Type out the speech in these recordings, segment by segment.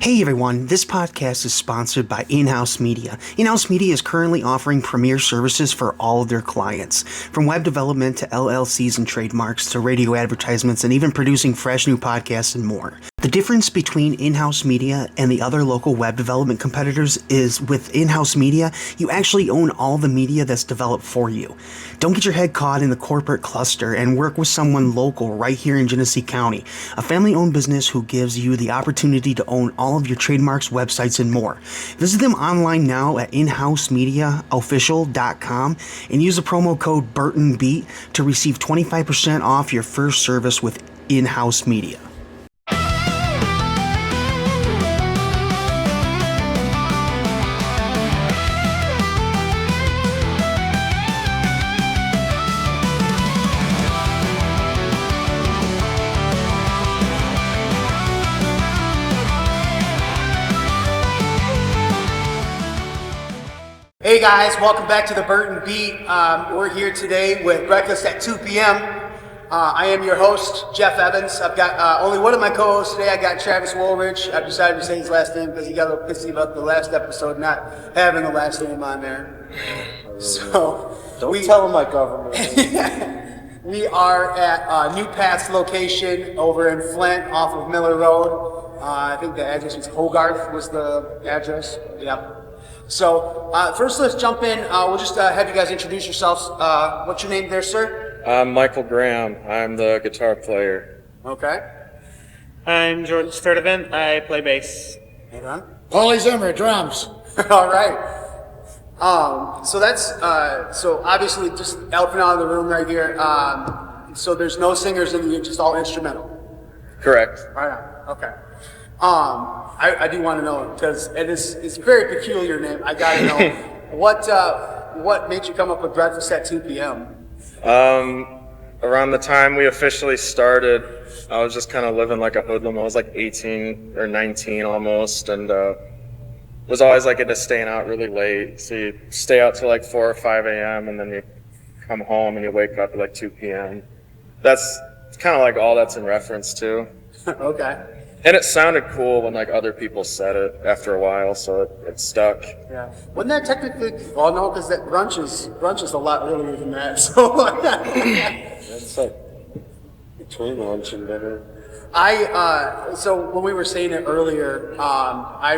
Hey everyone, this podcast is sponsored by In-House Media. In-House Media is currently offering premier services for all of their clients. From web development to LLCs and trademarks to radio advertisements and even producing fresh new podcasts and more. The difference between In-House Media and the other local web development competitors is with In-House Media, you actually own all the media that's developed for you. Don't get your head caught in the corporate cluster and work with someone local right here in Genesee County, a family-owned business who gives you the opportunity to own all of your trademarks, websites, and more. Visit them online now at inhousemediaofficial.com and use the promo code Burton Beat to receive 25% off your first service with In-House Media. Hey guys, welcome back to the Burton Beat. We're here today with breakfast at 2 p.m. I am your host, Jeff Evans. I've got only one of my co-hosts today. I got Travis Woolridge. I've decided to say his last name because he got a little pissy about the last episode not having the last name on there. So Don't tell him my government. We are at New Path's location over in Flint off of Miller Road. I think the address was Hogarth was the address. Yep. So first let's jump in. We'll just have you guys introduce yourselves. What's your name there, sir? I'm Michael Graham. I'm the guitar player. Okay. I'm Jordan Sturdivant. I play bass. Hang on. Pauley Zimmer, drums. All right. So that's so obviously just elephant out of the room right here. So there's no singers in the just all instrumental. Correct. Right on. Okay. I do want to know because it's a very peculiar name. I got to know what made you come up with breakfast at 2 p.m. Around the time we officially started, I was just kind of living like a hoodlum. I was like 18 or 19 almost, and was always like into staying out really late. So you stay out till like 4 or 5 a.m. and then you come home and you wake up at like 2 p.m. That's kind of like all that's in reference to. Okay. And it sounded cool when like other people said it after a while, so it stuck. Yeah. Wasn't that technically? Well, no, because that brunch is a lot earlier than that. So. That's like between lunch and dinner. So when we were saying it earlier, I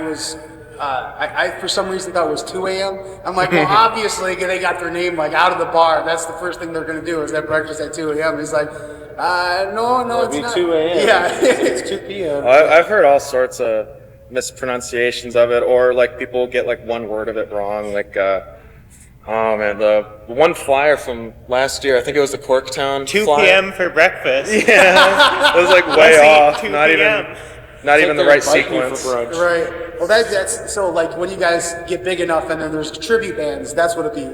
for some reason thought it was 2 a.m. I'm like, well, obviously they got their name like out of the bar. That's the first thing they're going to do is that breakfast at 2 a.m. He's like, no, it's not. 2 a.m. Yeah, it's 2 p.m. I've heard all sorts of mispronunciations of it, or like people get like one word of it wrong. Like, oh man, the one flyer from last year, I think it was the Corktown 2 flyer. p.m. for breakfast. Yeah, it was like way off. 2 Not p.m. even the right sequence. Right. Well, that's so like when you guys get big enough and then there's tribute bands, that's what it'd be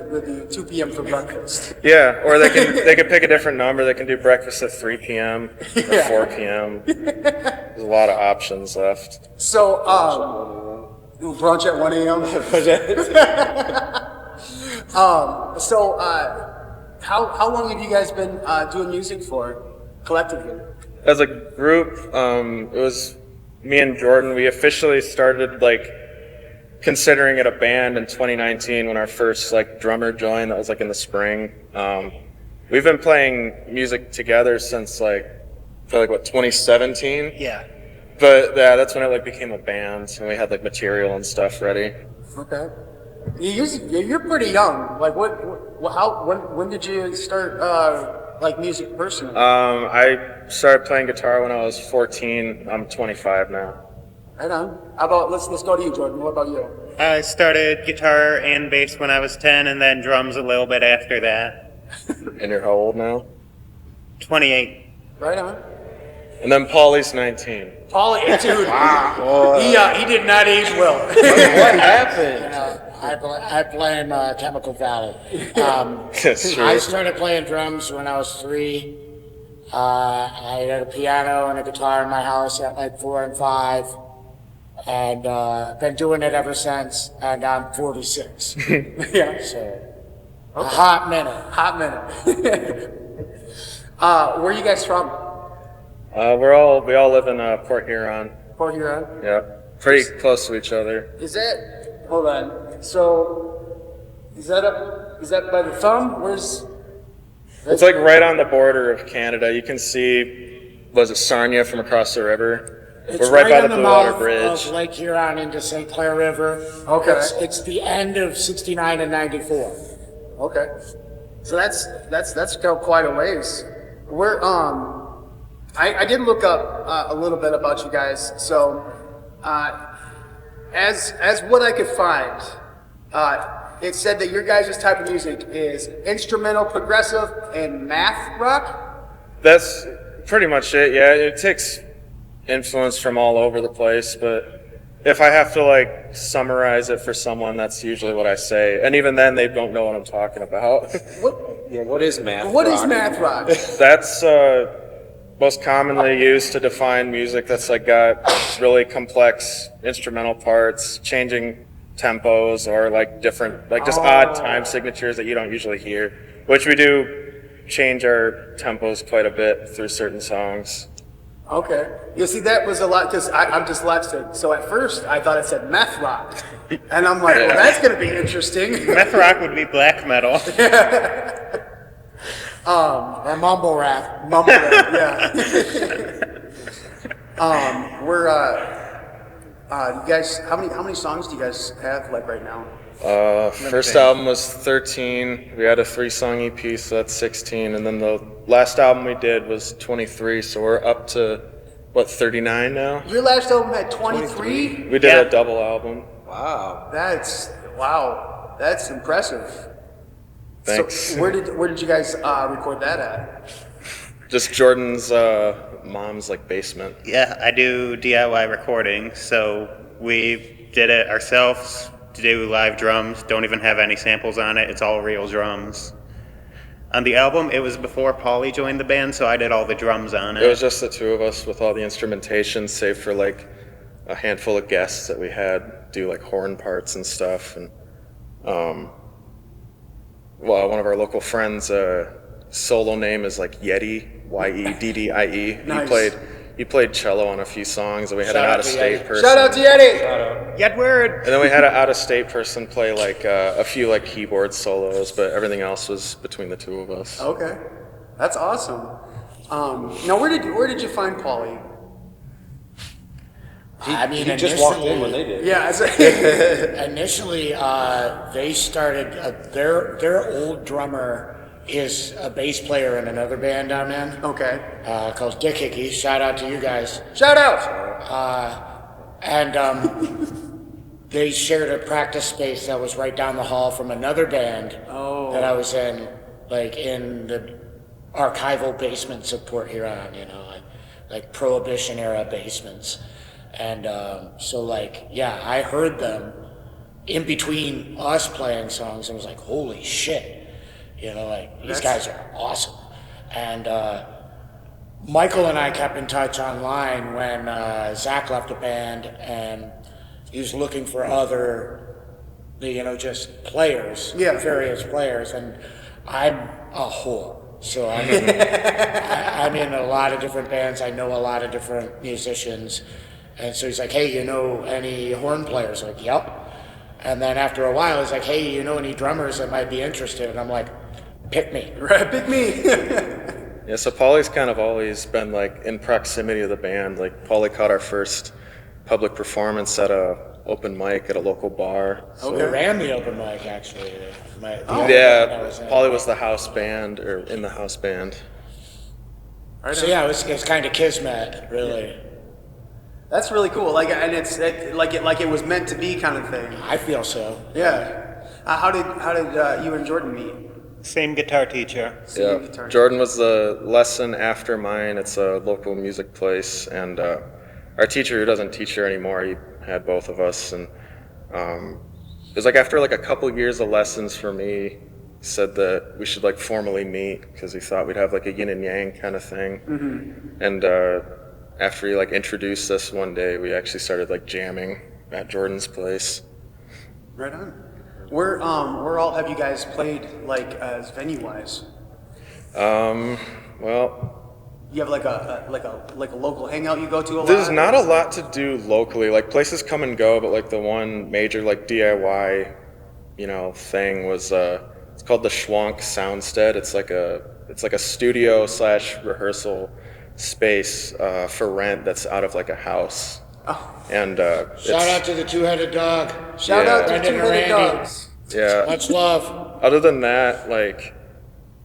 2 p.m. for breakfast. Yeah, or they can pick a different number. They can do breakfast at 3 p.m. or 4 p.m. There's a lot of options left. So, brunch at 1 a.m. So, how long have you guys been doing music for collectively? As a group, it was me and Jordan. We officially started like considering it a band in 2019 when our first like drummer joined. That was like in the spring. We've been playing music together since like 2017. Yeah. But yeah, that's when it like became a band and we had like material and stuff ready. Okay. You're pretty young. Like when did you start like music personally? I started playing guitar when I was 14. I'm 25 now. Right on. How about let's go to you, Jordan. What about you? I started guitar and bass when I was 10, and then drums a little bit after that. And you're how old now? 28. Right on. And then Pauley's 19. Pauley, dude. Wow. He did not age well. What happened? I blame Chemical Valley. That's true. I started playing drums when I was 3. I had a piano and a guitar in my house at like 4 and 5. And been doing it ever since, and I'm 46. Yeah. So, okay. a hot minute. Where are you guys from? We all live in Port Huron. Port Huron? Yeah. pretty close to each other. Is that, hold on, so, is that by the thumb? It's like right on the border of Canada. You can see, was it Sarnia from across the river? It's We're right by on the Blue Water mouth Bridge. of Lake Huron into St. Clair River. Okay. It's the end of 69 and 94. Okay. So that's go quite a ways. We're I did look up a little bit about you guys. So as what I could find, it said that your guys' type of music is instrumental, progressive, and math rock. That's pretty much it. Yeah, it takes influence from all over the place, but if I have to like summarize it for someone, that's usually what I say. And even then, they don't know what I'm talking about. What is math? What is math rock? That's most commonly used to define music that's like got really complex instrumental parts, changing tempos, or like different, like just odd time signatures that you don't usually hear, which we do change our tempos quite a bit through certain songs. Okay. You see, that was a lot, because I'm dyslexic. So at first, I thought it said meth rock. And I'm like, well, that's going to be interesting. Meth rock would be black metal. Or mumble rap. Mumble rap, yeah. You guys, how many songs do you guys have, like, right now? First album was 13. We had a 3-song EP, so that's 16. And then the last album we did was 23, so we're up to, what, 39 now? Your last album had 23? We did a double album. Wow. That's impressive. Thanks. So where did you guys record that at? Just Jordan's mom's like basement. Yeah, I do DIY recording, so we did it ourselves to do live drums. Don't even have any samples on it. It's all real drums. On the album, it was before Pauley joined the band, so I did all the drums on it. It was just the two of us with all the instrumentation, save for like a handful of guests that we had do like horn parts and stuff. And well, one of our local friends' solo name is like Yeddy, Yeddie. Nice. He played cello on a few songs, and we had an out-of-state person. Shout out to Yeti! Yedward! And then we had an out-of-state person play like a few like keyboard solos, but everything else was between the two of us. Okay. That's awesome. Now, where did you find Pauley? He just walked in when they did. Yeah. Initially, they started, their old drummer is a bass player in another band down there. Okay. Called Dick Hickey. Shout out to you guys. Shout out! They shared a practice space that was right down the hall from another band that I was in, like in the archival basements of Port Huron, like Prohibition era basements. And so like, yeah, I heard them in between us playing songs and was like, holy shit. Like these guys are awesome. And Michael and I kept in touch online when Zach left the band, and he was looking for other, just players, various players. And I'm a whore, so I'm I'm in a lot of different bands. I know a lot of different musicians, and so he's like, "Hey, any horn players?" I'm like, "Yep." And then after a while, he's like, "Hey, any drummers that might be interested?" And I'm like, pick me. Right, pick me. Yeah, so Pauley's kind of always been like in proximity of the band. Like Pauley caught our first public performance at a open mic at a local bar. We ran the open mic actually. Pauley was the house band, or in the house band. So yeah, it's kind of kismet, really. That's really cool. Like, and it's like it was meant to be, kind of thing. I feel so. Yeah. How did you and Jordan meet? Same guitar teacher. Jordan was the lesson after mine. It's a local music place, and our teacher, who doesn't teach here anymore, he had both of us, and it was like after like a couple years of lessons for me, he said that we should like formally meet because he thought we'd have like a yin and yang kind of thing. Mm-hmm. And after he like introduced us one day, we actually started like jamming at Jordan's place. Right on. Where all have you guys played, like, as venue-wise? Well, you have like a local hangout you go to a lot? There's not a lot to do locally. Like places come and go, but like the one major like DIY, thing was it's called the Schwank Soundstead. It's like a studio / rehearsal space for rent that's out of like a house. Oh. And Shout out to the two-headed dog. Shout out to Brendan and two-headed Randy. dogs. yeah. Much love. Other than that, like,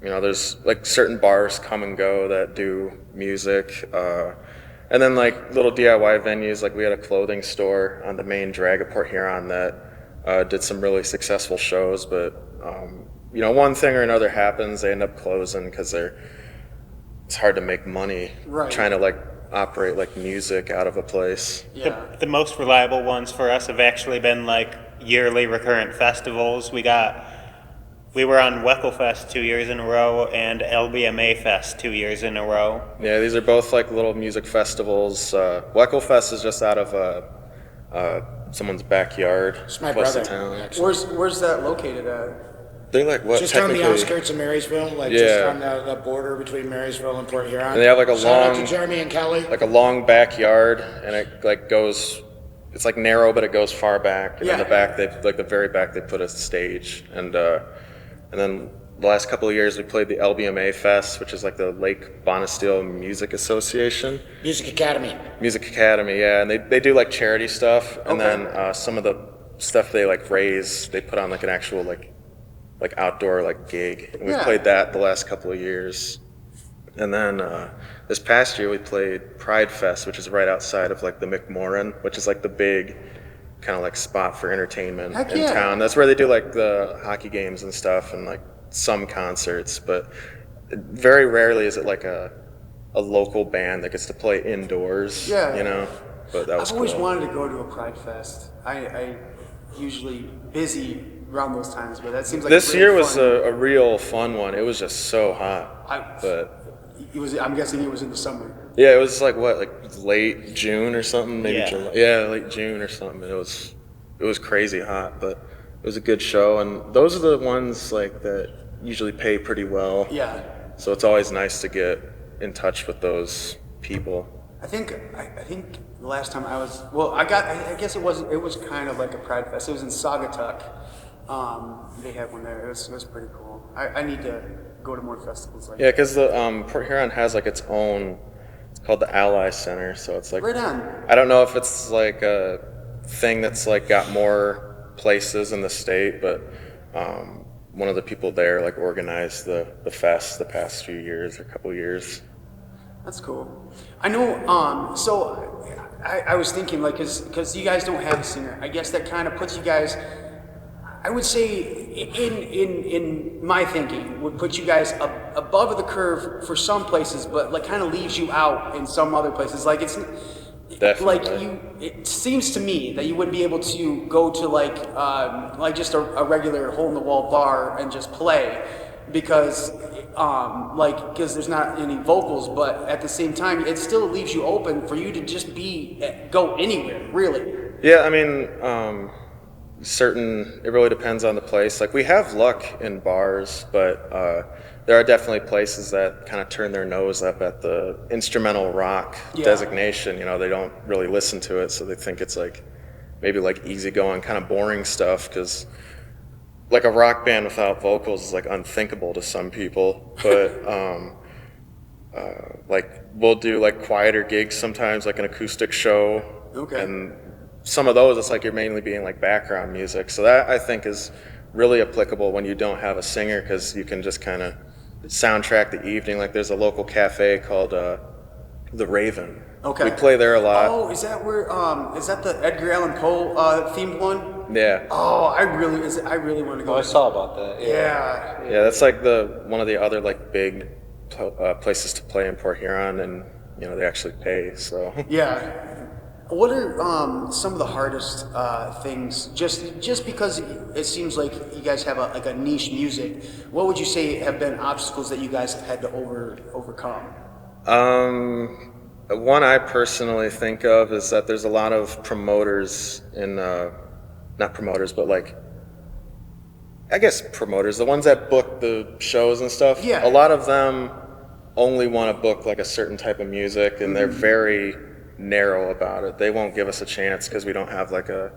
there's like certain bars come and go that do music. And then like little DIY venues, like we had a clothing store on the main drag at Port Huron that did some really successful shows. But, one thing or another happens, they end up closing because it's hard to make money trying to like operate like music out of a place. Yeah. The most reliable ones for us have actually been like yearly recurrent festivals. We were on Weckelfest 2 years in a row and LBMA Fest 2 years in a row. Yeah, these are both like little music festivals. Weckelfest is just out of someone's backyard. It's my close to brother. town. Actually. Where's that located at? They're like what? Just on the technically- outskirts of Marysville, like Yeah. just on the border between Marysville and Port Huron. And they have like a Shout out long, to Jeremy and Kelly. like a long backyard, and it like goes. It's like narrow, but it goes far back. And in the back, the very back, they put a stage, and then the last couple of years we played the LBMA Fest, which is like the Lake Bonesteel Music Association. Music Academy. Music Academy, yeah, and they do like charity stuff, and then some of the stuff they like raise, they put on like an actual like outdoor like gig. And we played that the last couple of years, and then this past year we played Pride Fest, which is right outside of like the McMorran, which is like the big kind of like spot for entertainment in town. That's where they do like the hockey games and stuff, and like some concerts, but very rarely is it like a local band that gets to play indoors. Yeah. But that was I've always cool. wanted to go to a Pride Fest. I usually busy around those times, but that seems like This really year was fun. a real fun one. It was just so hot. I'm guessing it was in the summer. Yeah, it was like late June or something, maybe Yeah. July. Yeah, late June or something. It was crazy hot, but it was a good show, and those are the ones like that usually pay pretty well. Yeah. So it's always nice to get in touch with those people. I think the last time I was, I guess it was kind of like a Pride Fest. It was in Saugatuck. They had one there. It was pretty cool. I need to go to more festivals like Yeah, because the Port Huron has like its own. It's called the Ally Center, so it's like Right on. I don't know if it's like a thing that's like got more places in the state, but one of the people there like organized the fest the past few years, or couple years. That's cool. I know. So I was thinking, like, because you guys don't have a singer, I guess that kind of puts you guys. I would say, in my thinking, would put you guys above the curve for some places, but like kind of leaves you out in some other places. Like it's. Definitely. It seems to me that you wouldn't be able to go to like just a regular hole in the wall bar and just play, because there's not any vocals, but at the same time it still leaves you open for you to just go anywhere, really. Yeah, I mean, it really depends on the place. Like we have luck in bars, but there are definitely places that kind of turn their nose up at the instrumental rock designation. They don't really listen to it, so they think it's like maybe like easygoing, kind of boring stuff, because like a rock band without vocals is like unthinkable to some people. But like we'll do like quieter gigs sometimes, like an acoustic show. Okay. And some of those, it's like you're mainly being like background music. So that I think is really applicable when you don't have a singer, because you can just kind of soundtrack the evening. Like there's a local cafe called The Raven. Okay. We play there a lot. Oh, is that where? Is that the Edgar Allan Poe themed one? Yeah. Oh, I really want to go. I saw about that. Yeah. Yeah, that's like one of the other like big places to play in Port Huron, and they actually pay. So. Yeah. What are some of the hardest things? Just because it seems like you guys have a niche music, what would you say have been obstacles that you guys have had to overcome? One I personally think of is that there's a lot of promoters not promoters, but like, I guess promoters, the ones that book the shows and stuff. Yeah. A lot of them only want to book like a certain type of music, and they're very narrow about it. They won't give us a chance because we don't have like a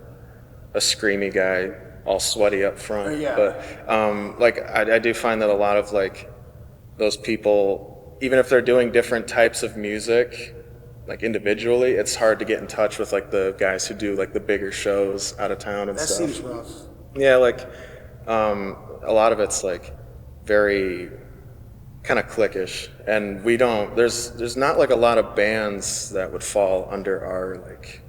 screamy guy all sweaty up front. Yeah. But like I do find that a lot of like those people, even if they're doing different types of music, like individually, it's hard to get in touch with like the guys who do like the bigger shows out of town and That stuff. seems rough. Yeah, like a lot of it's like very kind of cliquish, and we don't. There's not like a lot of bands that would fall under our like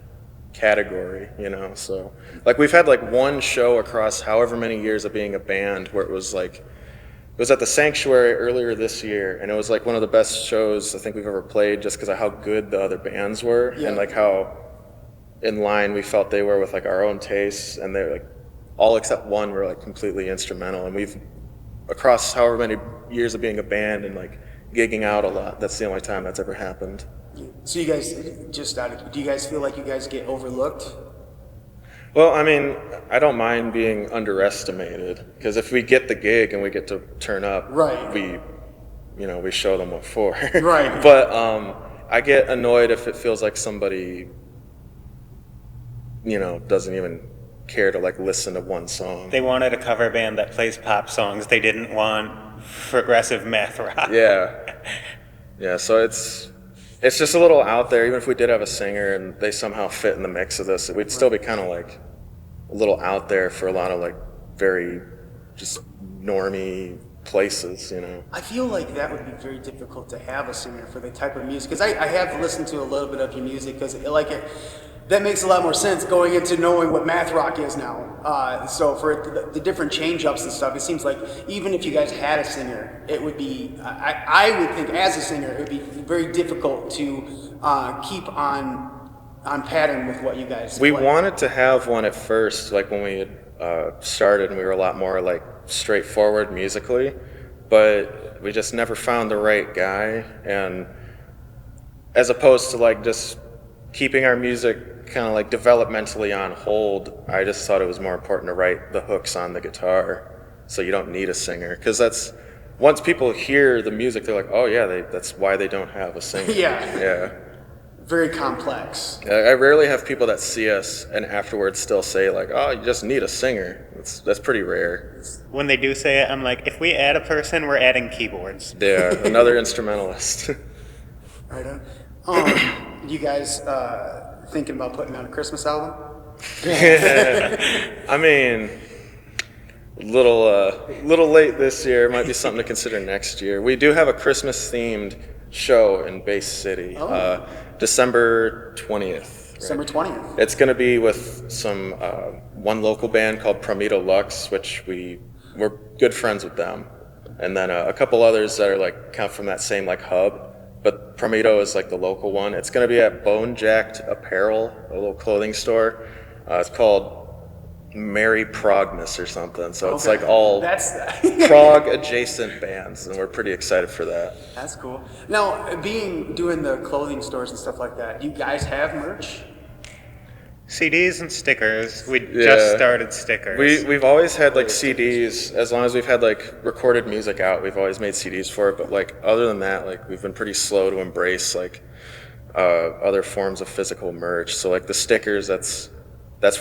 category, you know. So like we've had like one show across however many years of being a band where it was at the Sanctuary earlier this year, and it was like one of the best shows I think we've ever played, just because of how good the other bands were and like how in line we felt they were with like our own tastes, and they're like all except one were like completely instrumental, and we've across however many years of being a band and like gigging out a lot, that's the only time that's ever happened. So you guys, do you guys feel like you guys get overlooked? Well, I mean, I don't mind being underestimated, because if we get the gig and we get to turn up, right, we show them what for. Right. But I get annoyed if it feels like somebody, doesn't even care to like listen to one song. They wanted a cover band that plays pop songs. They didn't want progressive math rock. Yeah. So it's just a little out there. Even if we did have a singer and they somehow fit in the mix of this, we'd still be kind of like a little out there for a lot of like very just normie places, I feel like that would be very difficult to have a singer for the type of music, because I have listened to a little bit of your music, because that makes a lot more sense going into knowing what math rock is now. So for the different change-ups and stuff, it seems like even if you guys had a singer, it would be, I would think as a singer, it would be very difficult to keep on pattern with what you guys We play. wanted to have one at first, like when we had started, and we were a lot more like straightforward musically, but we just never found the right guy. And as opposed to like just keeping our music kind of like developmentally on hold, I just thought it was more important to write the hooks on the guitar, so you don't need a singer, because that's once people hear the music, they're like, oh yeah, that's why they don't have a singer. Yeah. Very complex. I rarely have people that see us and afterwards still say like, oh, you just need a singer. That's pretty rare. When they do say it, I'm like, if we add a person, we're adding keyboards. Yeah, another instrumentalist. Right on. You guys thinking about putting out a Christmas album? I mean, little late this year. Might be something to consider next year. We do have a Christmas-themed show in Bay City, December 20th. December 20th. It's going to be with some one local band called Promito Lux, which we're good friends with them, and then a couple others that are like kind of from that same like hub. But Promito is like the local one. It's going to be at Bone Jacked Apparel, a little clothing store. It's called Merry Progmas or something. So it's like all prog adjacent bands, and we're pretty excited for that. That's cool. Now, doing the clothing stores and stuff like that, do you guys have merch? CDs and stickers. We just started stickers. We've always had like CDs. As long as we've had like recorded music out, we've always made CDs for it. But like other than that, like we've been pretty slow to embrace like other forms of physical merch. So like the stickers, that's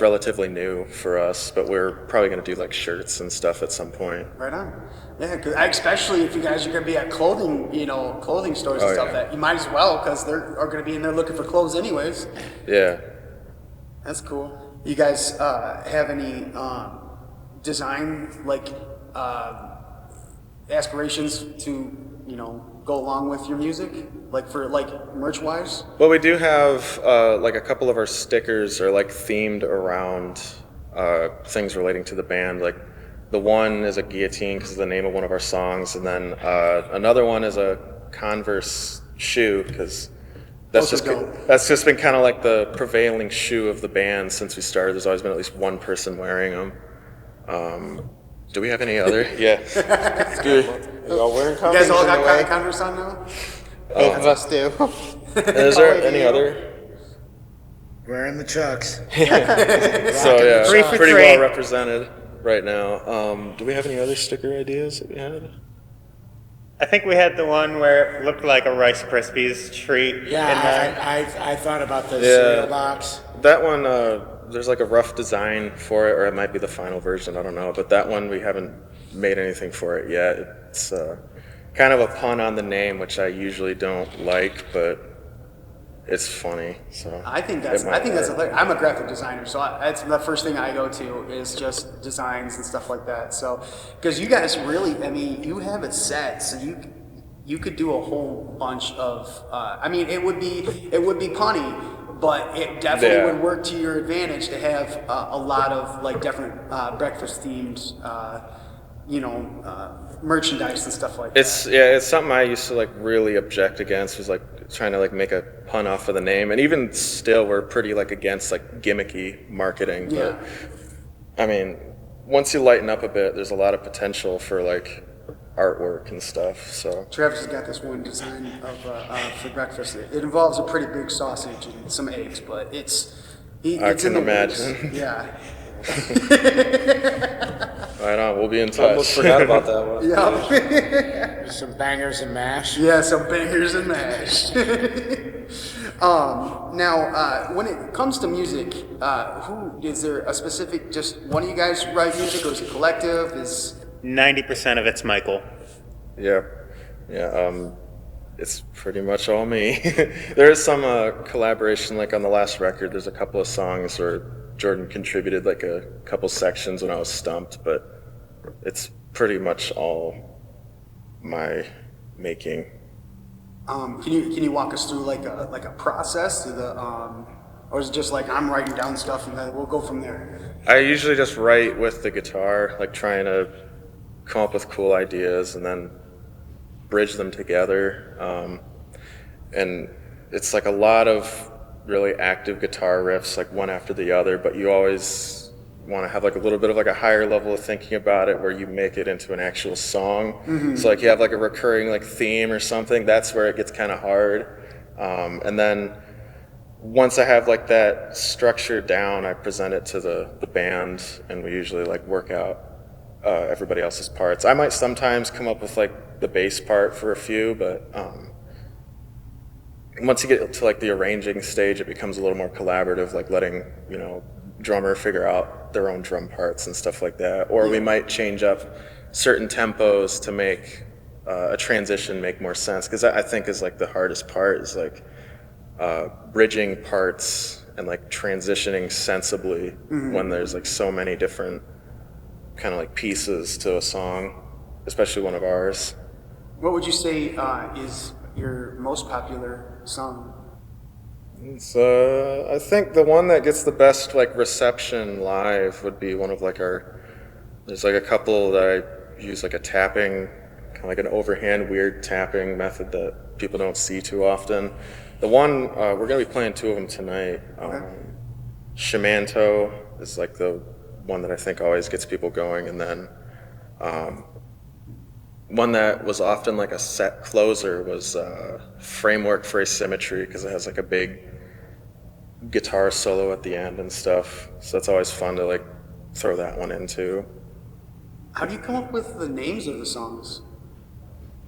relatively new for us. But we're probably gonna do like shirts and stuff at some point. Right on. Yeah, 'cause especially if you guys are gonna be at clothing stores and stuff, that you might as well, because they're gonna be in there looking for clothes anyways. Yeah. That's cool. You guys have any design aspirations to go along with your music, like for like merch wise? Well, we do have like a couple of our stickers are like themed around things relating to the band. Like the one is a guillotine because of the name of one of our songs, and then another one is a Converse shoe because that's just been kind of like the prevailing shoe of the band since we started. There's always been at least one person wearing them. Do we have any other? Yeah. Y'all wearing Converse? You guys all got Converse on now? Both of us do. Is there any other? Wearing the Chucks. So yeah, pretty well represented right now. Do we have any other sticker ideas that we had? I think we had the one where it looked like a Rice Krispies treat. Yeah, I thought about the Yeah. cereal box. That one, there's like a rough design for it, or it might be the final version, I don't know. But that one, we haven't made anything for it yet. It's kind of a pun on the name, which I usually don't like, but it's funny. So I think that's it might work. hilarious. I'm a graphic designer, so that's the first thing I go to is just designs and stuff like that. So, because you guys really, I mean, you have it set, so you could do a whole bunch of. I mean, it would be punny, but it definitely would work to your advantage to have a lot of like different breakfast themed, merchandise and stuff like that. It's something I used to like really object against, was like trying to like make a pun off of the name, and even still we're pretty like against like gimmicky marketing. Yeah. But I mean, once you lighten up a bit, there's a lot of potential for like artwork and stuff. So Travis has got this one design of for breakfast. It involves a pretty big sausage and some eggs, but it's can in the imagine. works. Yeah. right on, we'll be in I touch. almost forgot about that one. Yeah. Some bangers and mash. Yeah, some bangers and mash. Now, when it comes to music, who is there a specific? Just one of you guys write music, or is it collective? 90% of it's Michael. Yeah. It's pretty much all me. There is some collaboration, like on the last record. There's a couple of songs where Jordan contributed like a couple sections when I was stumped, but it's pretty much all my making. Can you walk us through like a process to the or is it just like I'm writing down stuff and then we'll go from there? I usually just write with the guitar, like trying to come up with cool ideas and then bridge them together. And it's like a lot of really active guitar riffs, like one after the other, but you always want to have like a little bit of like a higher level of thinking about it where you make it into an actual song. Mm-hmm. So like you have like a recurring like theme or something, that's where it gets kind of hard. And then once I have like that structure down, I present it to the band, and we usually like work out everybody else's parts. I might sometimes come up with like the bass part for a few, but once you get to like the arranging stage, it becomes a little more collaborative, like letting, drummer figure out their own drum parts and stuff like that. Or we might change up certain tempos to make a transition make more sense, because I think is like the hardest part is like bridging parts and like transitioning sensibly when there's like so many different kind of like pieces to a song, especially one of ours. What would you say is your most popular song? It's, I think the one that gets the best like reception live would be one of like there's like a couple that I use like a tapping, kind of like an overhand weird tapping method that people don't see too often. The one, we're gonna be playing two of them tonight. Shamanto is like the one that I think always gets people going, and then one that was often like a set closer was Framework for Asymmetry, because it has like a big guitar solo at the end and stuff. So that's always fun to like throw that one in too. How do you come up with the names of the songs?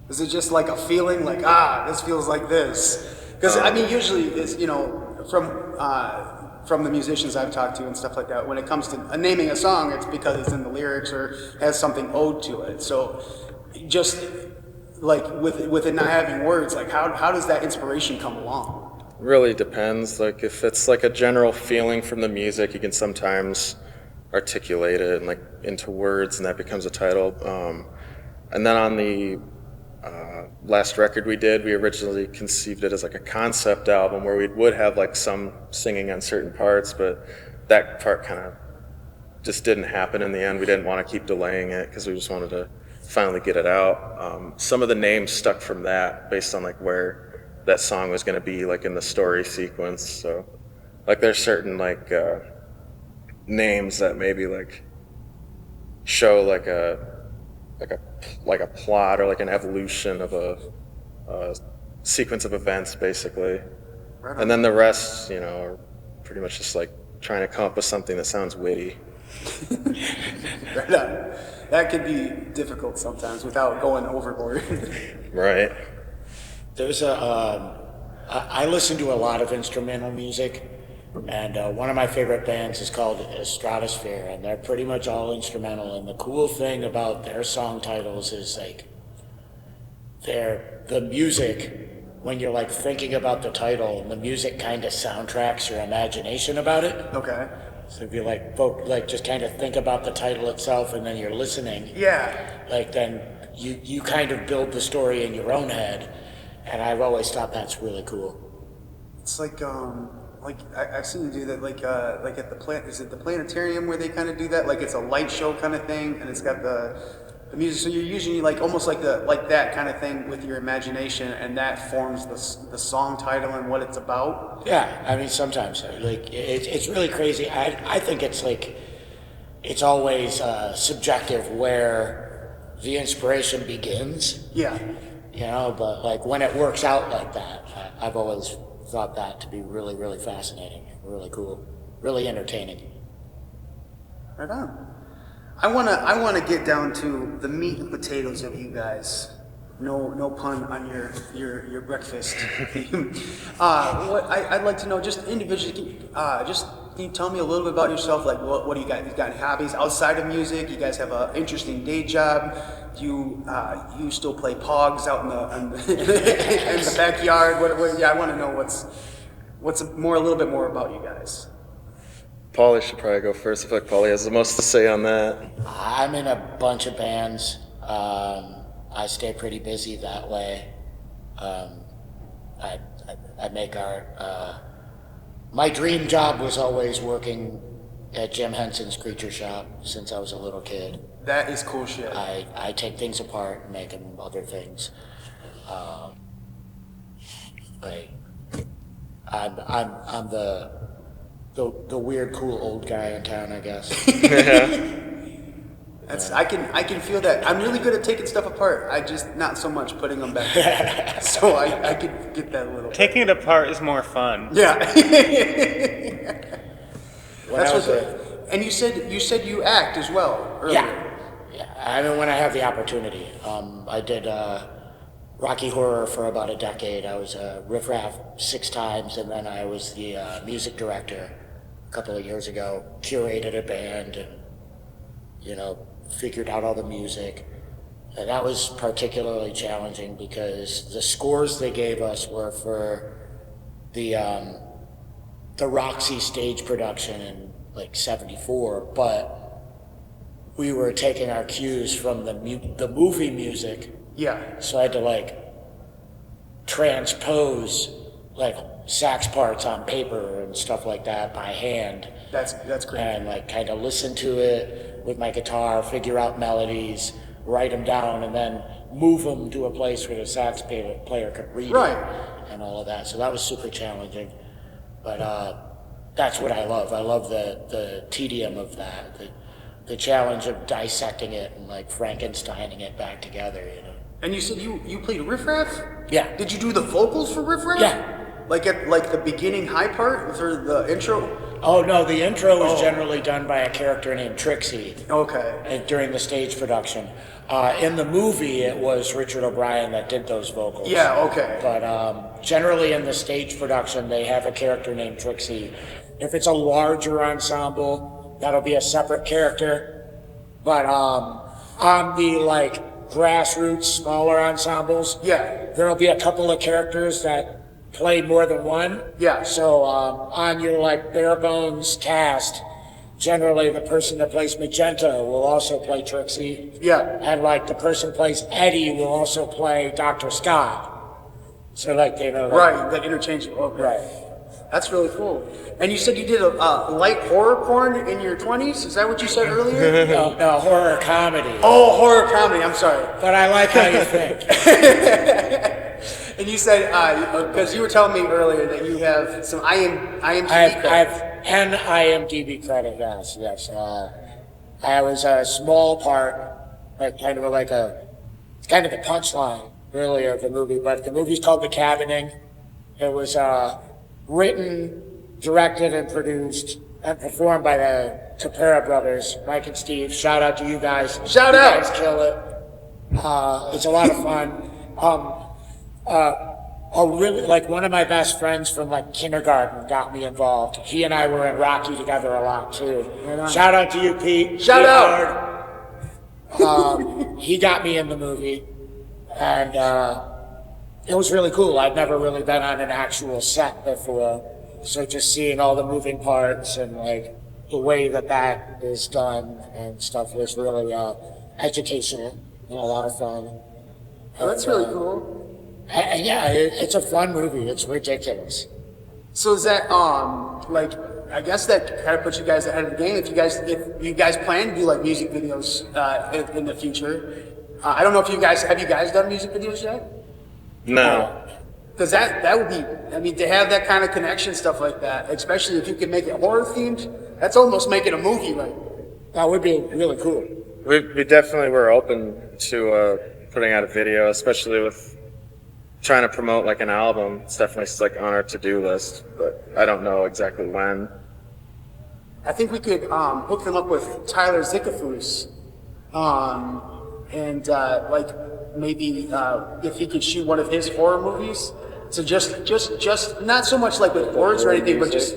Is it just like a feeling, like this feels like this? Because I mean, usually it's from the musicians I've talked to and stuff like that. When it comes to naming a song, it's because it's in the lyrics or has something owed to it. So just like with it not having words, like how does that inspiration come along? Really depends. Like if it's like a general feeling from the music, you can sometimes articulate it and like into words, and that becomes a title. And then on the last record we did, we originally conceived it as like a concept album where we would have like some singing on certain parts, but that part kind of just didn't happen in the end. We didn't want to keep delaying it because we just wanted to finally get it out. Some of the names stuck from that based on like where that song was going to be like in the story sequence. So like there's certain like names that maybe like show like a plot or like an evolution of a sequence of events basically. Right. And then the rest, are pretty much just like trying to come up with something that sounds witty. Right on. That could be difficult sometimes without going overboard. Right. There's I listen to a lot of instrumental music, and one of my favorite bands is called Stratosphere, and they're pretty much all instrumental. And the cool thing about their song titles is like, the music, when you're like thinking about the title, the music kind of soundtracks your imagination about it. Okay. So if you like just kind of think about the title itself, and then you're listening. Yeah. Like then you kind of build the story in your own head, and I've always thought that's really cool. It's like I've seen you do that like at the planetarium where they kind of do that, like it's a light show kind of thing, and it's got the music, so you're usually like almost like that kind of thing with your imagination, and that forms the song title and what it's about. Yeah, I mean sometimes like it's really crazy. I think it's like it's always subjective where the inspiration begins. Yeah. You know, but like when it works out like that, I've always thought that to be really, really fascinating, really cool, really entertaining. Right on. I wanna get down to the meat and potatoes of you guys. No pun on your breakfast theme. What I'd like to know, just individually, can you tell me a little bit about yourself? Like, what do you got? You got any hobbies outside of music? You guys have an interesting day job. Do you still play pogs out in the backyard? I want to know what's a little bit more about you guys. Pauley should probably go first. I feel like Pauley has the most to say on that. I'm in a bunch of bands. I stay pretty busy that way. I make art. My dream job was always working at Jim Henson's Creature Shop since I was a little kid. That is cool shit. I take things apart and make them other things. Like I'm the weird cool old guy in town, I guess. I can feel that. I'm really good at taking stuff apart. I just not so much putting them back together. So I could get that a little. Taking it apart is more fun. Yeah. That's what. And you said you act as well earlier. Yeah. I mean, when I have the opportunity. I did Rocky Horror for about a decade. I was a Riff Raff 6 times, and then I was the music director a couple of years ago. Curated a band, and figured out all the music. And that was particularly challenging because the scores they gave us were for the Roxy stage production in like '74, but we were taking our cues from the movie music. Yeah. So I had to like transpose like sax parts on paper and stuff like that by hand. That's great. And like kind of listen to it with my guitar, figure out melodies, write them down, and then move them to a place where the sax player could read it and all of that. So that was super challenging. But that's what I love. I love the tedium of that, the challenge of dissecting it and like Frankensteining it back together, And you said you played Riff Raff? Yeah. Did you do the vocals for Riff Raff? Yeah. Like at the beginning high part or the intro? Oh no, the intro was generally done by a character named Trixie. Okay. During the stage production. In the movie, it was Richard O'Brien that did those vocals. Yeah, okay. But generally in the stage production, they have a character named Trixie. If it's a larger ensemble, that'll be a separate character. But on the like grassroots, smaller ensembles, there'll be a couple of characters that play more than one. Yeah. So on your like bare bones cast, generally the person that plays Magenta will also play Trixie. Yeah. And like the person who plays Eddie will also play Dr. Scott. So like they know. Right, the interchangeable. Okay. Right. That's really cool. And you said you did a light horror porn in your 20s? Is that what you said earlier? No, horror comedy. Oh, horror comedy. I'm sorry. But I like how you think. And you said, because you were telling me earlier that you have some IMDb credit. I have an IMDb credit, yes. I was a small part, like kind of it's kind of the punchline, really, of the movie. But the movie's called The Cabining. It was written, directed and produced and performed by the Tapera brothers, Mike and Steve. Shout out to you guys. Shout you out. guys kill it. It's a lot of fun. Really, like one of my best friends from like kindergarten got me involved. He and I were in Rocky together a lot too. Shout out to you, Pete. Shout out. He got me in the movie, and it was really cool. I'd never really been on an actual set before, so just seeing all the moving parts and like the way that is done and stuff was really educational and a lot of fun. Oh, that's really cool. And yeah, it's a fun movie. It's ridiculous. So is that like, I guess that kind of puts you guys ahead of the game. If you guys plan to do like music videos in the future, I don't know if have you guys done music videos yet? No. Because that would be, I mean, to have that kind of connection, stuff like that, especially if you could make it horror themed, that's almost making a movie, right? That would be really cool. We definitely were open to putting out a video, especially with trying to promote like an album. It's definitely like on our to-do list, but I don't know exactly when. I think we could hook them up with Tyler Zickafoos, and like maybe if he could shoot one of his horror movies. So just not so much like with words or anything, but just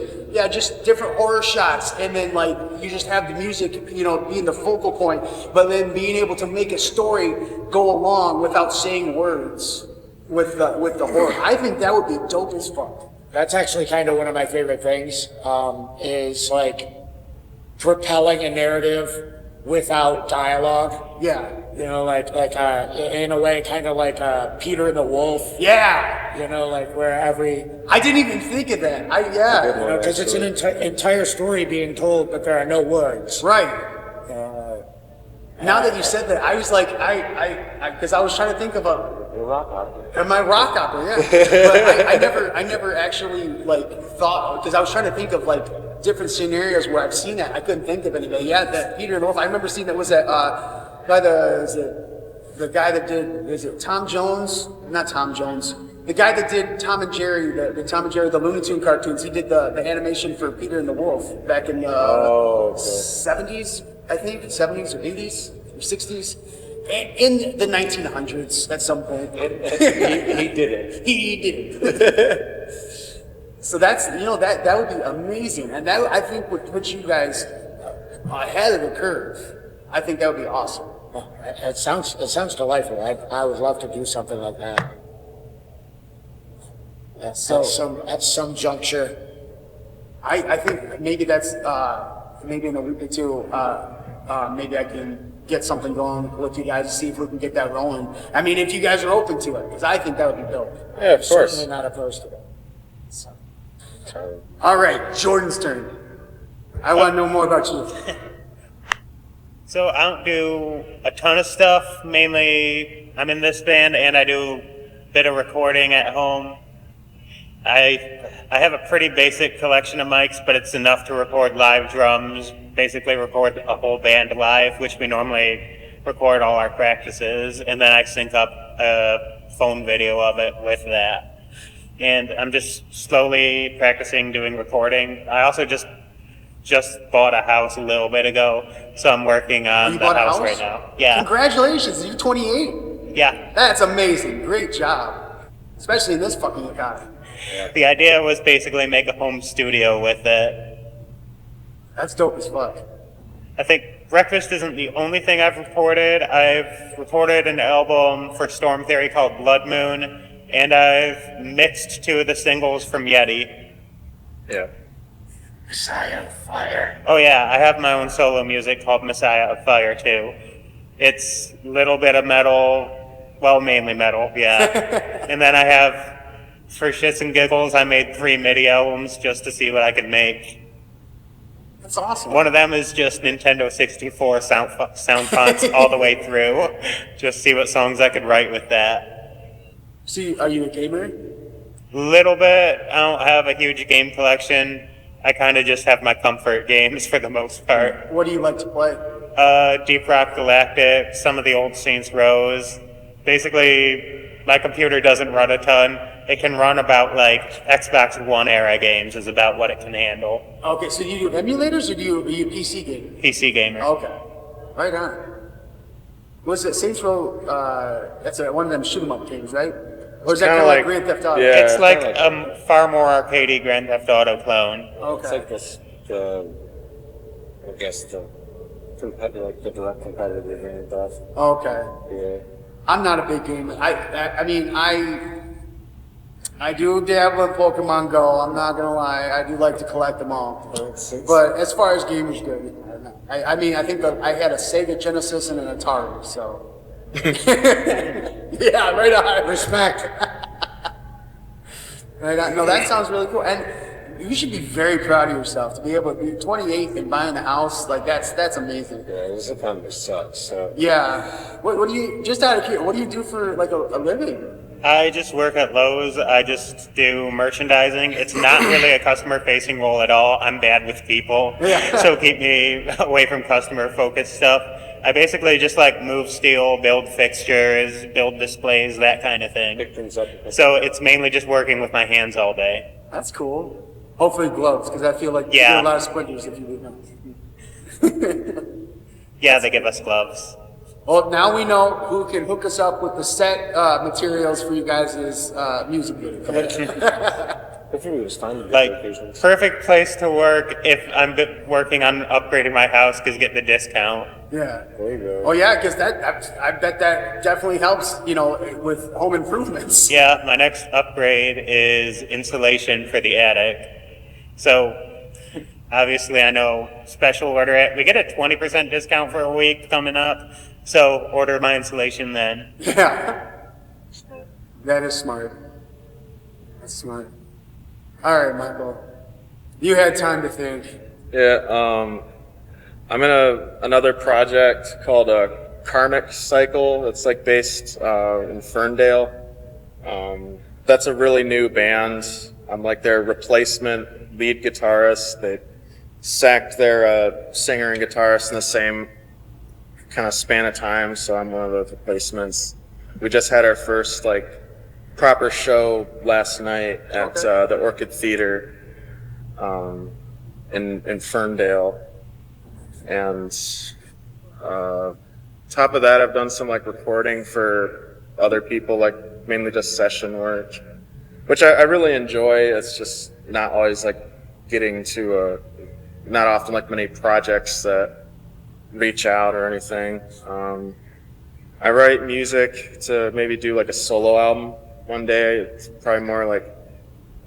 different horror shots, and then like you just have the music, being the focal point, but then being able to make a story go along without saying words with the horror. I think that would be dope as fuck. That's actually kind of one of my favorite things, is like propelling a narrative without dialogue. Yeah. Like in a way, kind of like Peter and the Wolf. Yeah. Like where I didn't even think of that. because it's an entire story being told, but there are no words. Right. Now that you said that, I was like, because I was trying to think of my rock opera, yeah. But I never actually like thought, because I was trying to think of like different scenarios where I've seen that. I couldn't think of anything. Yeah, that Peter and the Wolf. I remember seeing that was that by the guy that did, is it Tom Jones? Not Tom Jones. The guy that did Tom and Jerry, the Tom and Jerry, the Looney Tune cartoons. He did the animation for Peter and the Wolf back in the 70s, I think, 70s or 80s or 60s. In the 1900s at some point. He did it. He did it. So that's, that would be amazing. And that, I think, would put you guys ahead of the curve. I think that would be awesome. It sounds delightful. I would love to do something like that. At some juncture. I think maybe that's, maybe in a week or two, maybe I can get something going with you guys to see if we can get that rolling. I mean, if you guys are open to it, because I think that would be dope. Yeah, of course. Certainly not opposed to it. So. All right, Jordan's turn. I want to know more about you. So I don't do a ton of stuff. Mainly, I'm in this band and I do a bit of recording at home. I have a pretty basic collection of mics, but it's enough to record live drums, basically record a whole band live, which we normally record all our practices, and then I sync up a phone video of it with that. And I'm just slowly practicing doing recording. I also just bought a house a little bit ago, so I'm working on the house right now. Yeah. Congratulations, you're 28? Yeah. That's amazing, great job. Especially in this fucking economy. The idea was basically make a home studio with it. That's dope as fuck. I think Breakfast isn't the only thing I've recorded. I've recorded an album for Storm Theory called Blood Moon, and I've mixed 2 of the singles from Yeti. Yeah. Messiah of Fire. Oh yeah, I have my own solo music called Messiah of Fire too. It's a little bit of metal, well, mainly metal, yeah. And then I have, for shits and giggles, I made 3 MIDI albums just to see what I could make. That's awesome. One of them is just Nintendo 64 sound fonts all the way through. Just see what songs I could write with that. See, are you a gamer? Little bit. I don't have a huge game collection. I kind of just have my comfort games for the most part. What do you like to play? Deep Rock Galactic, some of the old Saints Rows. Basically, my computer doesn't run a ton. It can run about like Xbox One era games is about what it can handle. Okay, so you do emulators or are you PC gamer? PC gamer. Okay, right on. Was it Saints Row? That's one of them shoot 'em up games, right? Or is that kind of like Grand Theft Auto? Yeah. It's like far more arcadey Grand Theft Auto clone. Okay. It's like this, I guess the direct competitive game stuff. Okay. Yeah. I'm not a big gamer. I mean, I do dabble in Pokemon Go. I'm not gonna lie. I do like to collect them all. But as far as gamers go, I don't know. I mean, I think that I had a Sega Genesis and an Atari, so. Yeah, right on. Respect. Right on. No, that sounds really cool. And you should be very proud of yourself to be able to be 28 and buying a house. Like, that's amazing. Yeah, this economy sucks, so. Yeah. What do you, just out of curiosity, what do you do for, like, a living? I just work at Lowe's. I just do merchandising. It's not really a customer-facing role at all. I'm bad with people, so keep me away from customer-focused stuff. I basically just like move steel, build fixtures, build displays, that kind of thing. Pick things up. So it's mainly just working with my hands all day. That's cool. Hopefully gloves, because I feel like you Yeah. get a lot of splinters if you do not. Yeah, they give us gloves. Well, now we know who can hook us up with the set materials for you guys' music video. Hopefully it was fun. Like, perfect place to work if I'm working on upgrading my house because get the discount. Yeah. There you go. Oh yeah, because I bet that definitely helps, you know, with home improvements. Yeah, my next upgrade is insulation for the attic. So, obviously I know special order it. We get a 20% discount for a week coming up. So, order my insulation then. Yeah. That is smart. That's smart. All right, Michael. You had time to think. Yeah, I'm in another project called a Karmic Cycle. It's like based in Ferndale. That's a really new band. I'm like their replacement lead guitarist. They sacked their singer and guitarist in the same kind of span of time, so I'm one of the replacements. We just had our first like proper show last night at the Orchid Theater in Ferndale. And top of that, I've done some like recording for other people, like mainly just session work, which I really enjoy. It's just not always like getting to not often like many projects that reach out or anything. I write music to maybe do like a solo album one day. It's probably more like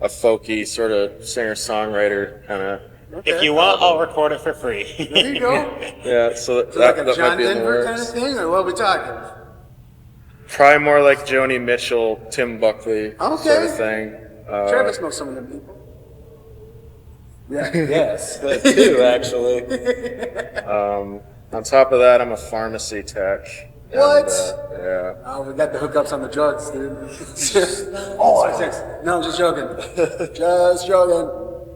a folky sort of singer-songwriter kind of. If you want, I'll record it for free. There you go. Yeah, so So like a that John might be in the Denver kind works. of thing, or what are we talking? Probably more like Joni Mitchell, Tim Buckley sort of thing. Travis knows some of them people. Yeah. Yes, that too, actually. On top of that, I'm a pharmacy tech. And, What? yeah. Oh, we got the hookups on the drugs, dude. Oh, no, just joking. Just joking.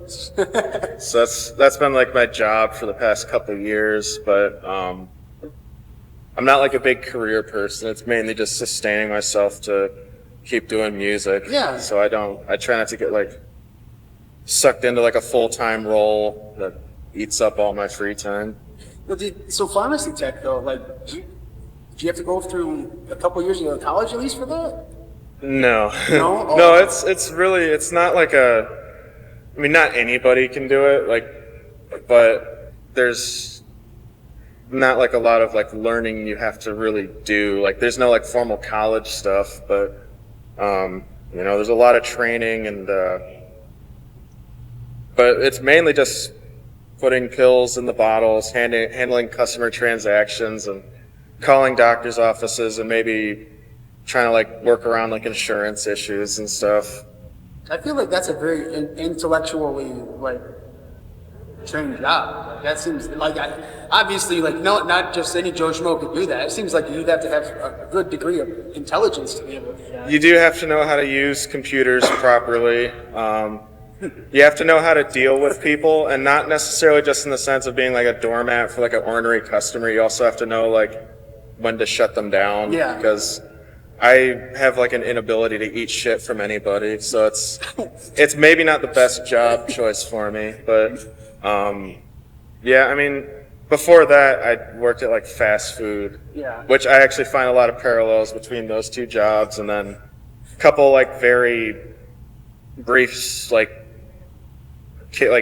So that's been like my job for the past couple of years, but I'm not like a big career person. It's mainly just sustaining myself to keep doing music. Yeah. So I try not to get like sucked into like a full-time role that eats up all my free time. Well, so pharmacy tech though, like, do you have to go through a couple years of college at least for that? No. No? Oh. No, it's really, it's not like I mean, not anybody can do it, like, but there's not like a lot of like learning you have to really do. Like, there's no like formal college stuff, but, you know, there's a lot of training and, but it's mainly just putting pills in the bottles, handling customer transactions and calling doctor's offices and maybe trying to like work around like insurance issues and stuff. I feel like that's a very intellectually like trained job. Like, that seems like obviously like no, not just any Joe Schmo could do that. It seems like you'd have to have a good degree of intelligence to be able to do that. You do have to know how to use computers properly. You have to know how to deal with people, and not necessarily just in the sense of being like a doormat for like an ornery customer. You also have to know like when to shut them down. Yeah. Because I have like an inability to eat shit from anybody, so it's maybe not the best job choice for me, but yeah, I mean, before that I worked at like fast food, which I actually find a lot of parallels between those two jobs, and then a couple like very brief like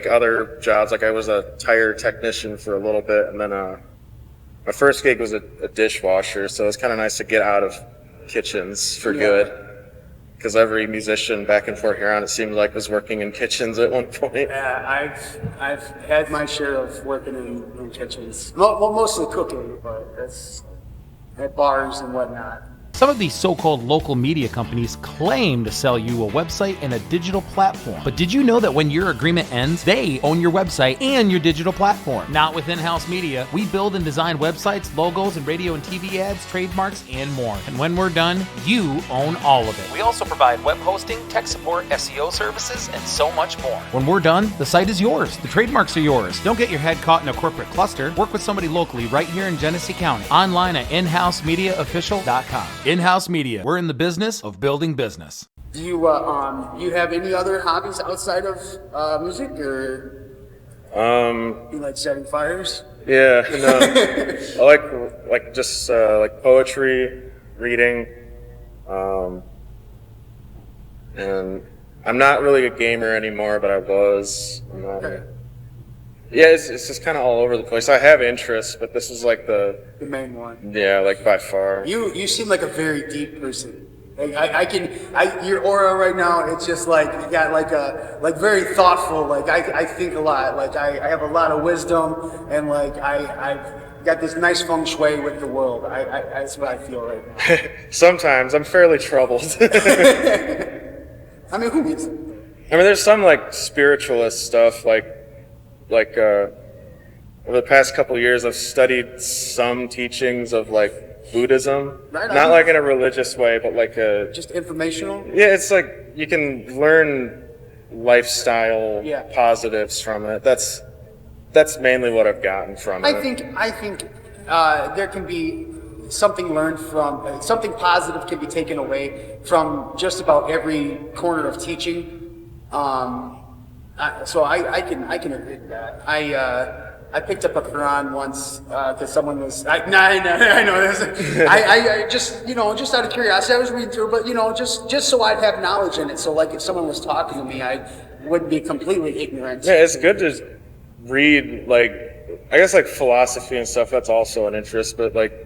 other jobs. Like I was a tire technician for a little bit, and then my first gig was a dishwasher, so it's kind of nice to get out of kitchens for good, because every musician back in Fort Huron, it seemed like, was working in kitchens at one point. Yeah, I've had my share of working in kitchens. Well, mostly cooking, but that's at bars and whatnot. Some of these so-called local media companies claim to sell you a website and a digital platform. But did you know that when your agreement ends, they own your website and your digital platform? Not with In-House Media. We build and design websites, logos, and radio and TV ads, trademarks, and more. And when we're done, you own all of it. We also provide web hosting, tech support, SEO services, and so much more. When we're done, the site is yours. The trademarks are yours. Don't get your head caught in a corporate cluster. Work with somebody locally right here in Genesee County. Online at inhousemediaofficial.com. In-House Media. We're in the business of building business. Do you have any other hobbies outside of music, or you like setting fires? Yeah, no, I like just like poetry, reading, and I'm not really a gamer anymore, but I was. Yeah, it's just kind of all over the place. I have interests, but this is like the main one. Yeah, like by far. You seem like a very deep person. Like your aura right now, it's just like you got like very thoughtful. Like I think a lot. Like I have a lot of wisdom, and like I've got this nice feng shui with the world. That's what I feel right now. Sometimes I'm fairly troubled. I mean, who isn't? I mean, there's some like spiritualist stuff, like over the past couple of years, I've studied some teachings of like Buddhism, not like in a religious way, but like just informational. Yeah, it's like you can learn lifestyle positives from it. That's mainly what I've gotten from it. I think there can be something learned from something positive can be taken away from just about every corner of teaching. So I can agree with that. I picked up a Quran once because someone was. I know this. I just just out of curiosity, I was reading through, but just so I'd have knowledge in it. So like if someone was talking to me, I wouldn't be completely ignorant. Yeah, it's good to read I guess like philosophy and stuff. That's also an interest, but like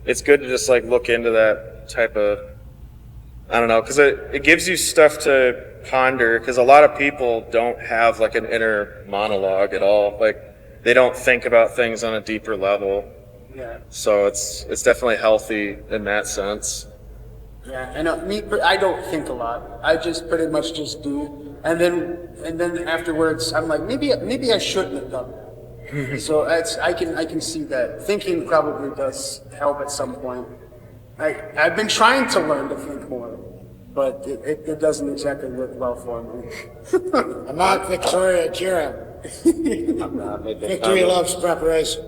it's good to just like look into that type of. I don't know, because it gives you stuff to ponder, because a lot of people don't have like an inner monologue at all. Like they don't think about things on a deeper level. Yeah. So it's definitely healthy in that sense. Yeah, and I don't think a lot. I just pretty much just do, and then afterwards I'm like maybe I shouldn't have done that. So I can see that thinking probably does help at some point. I've been trying to learn to think more, but it doesn't exactly work well for me. I'm not Victoria Kira. Victory loves preparation.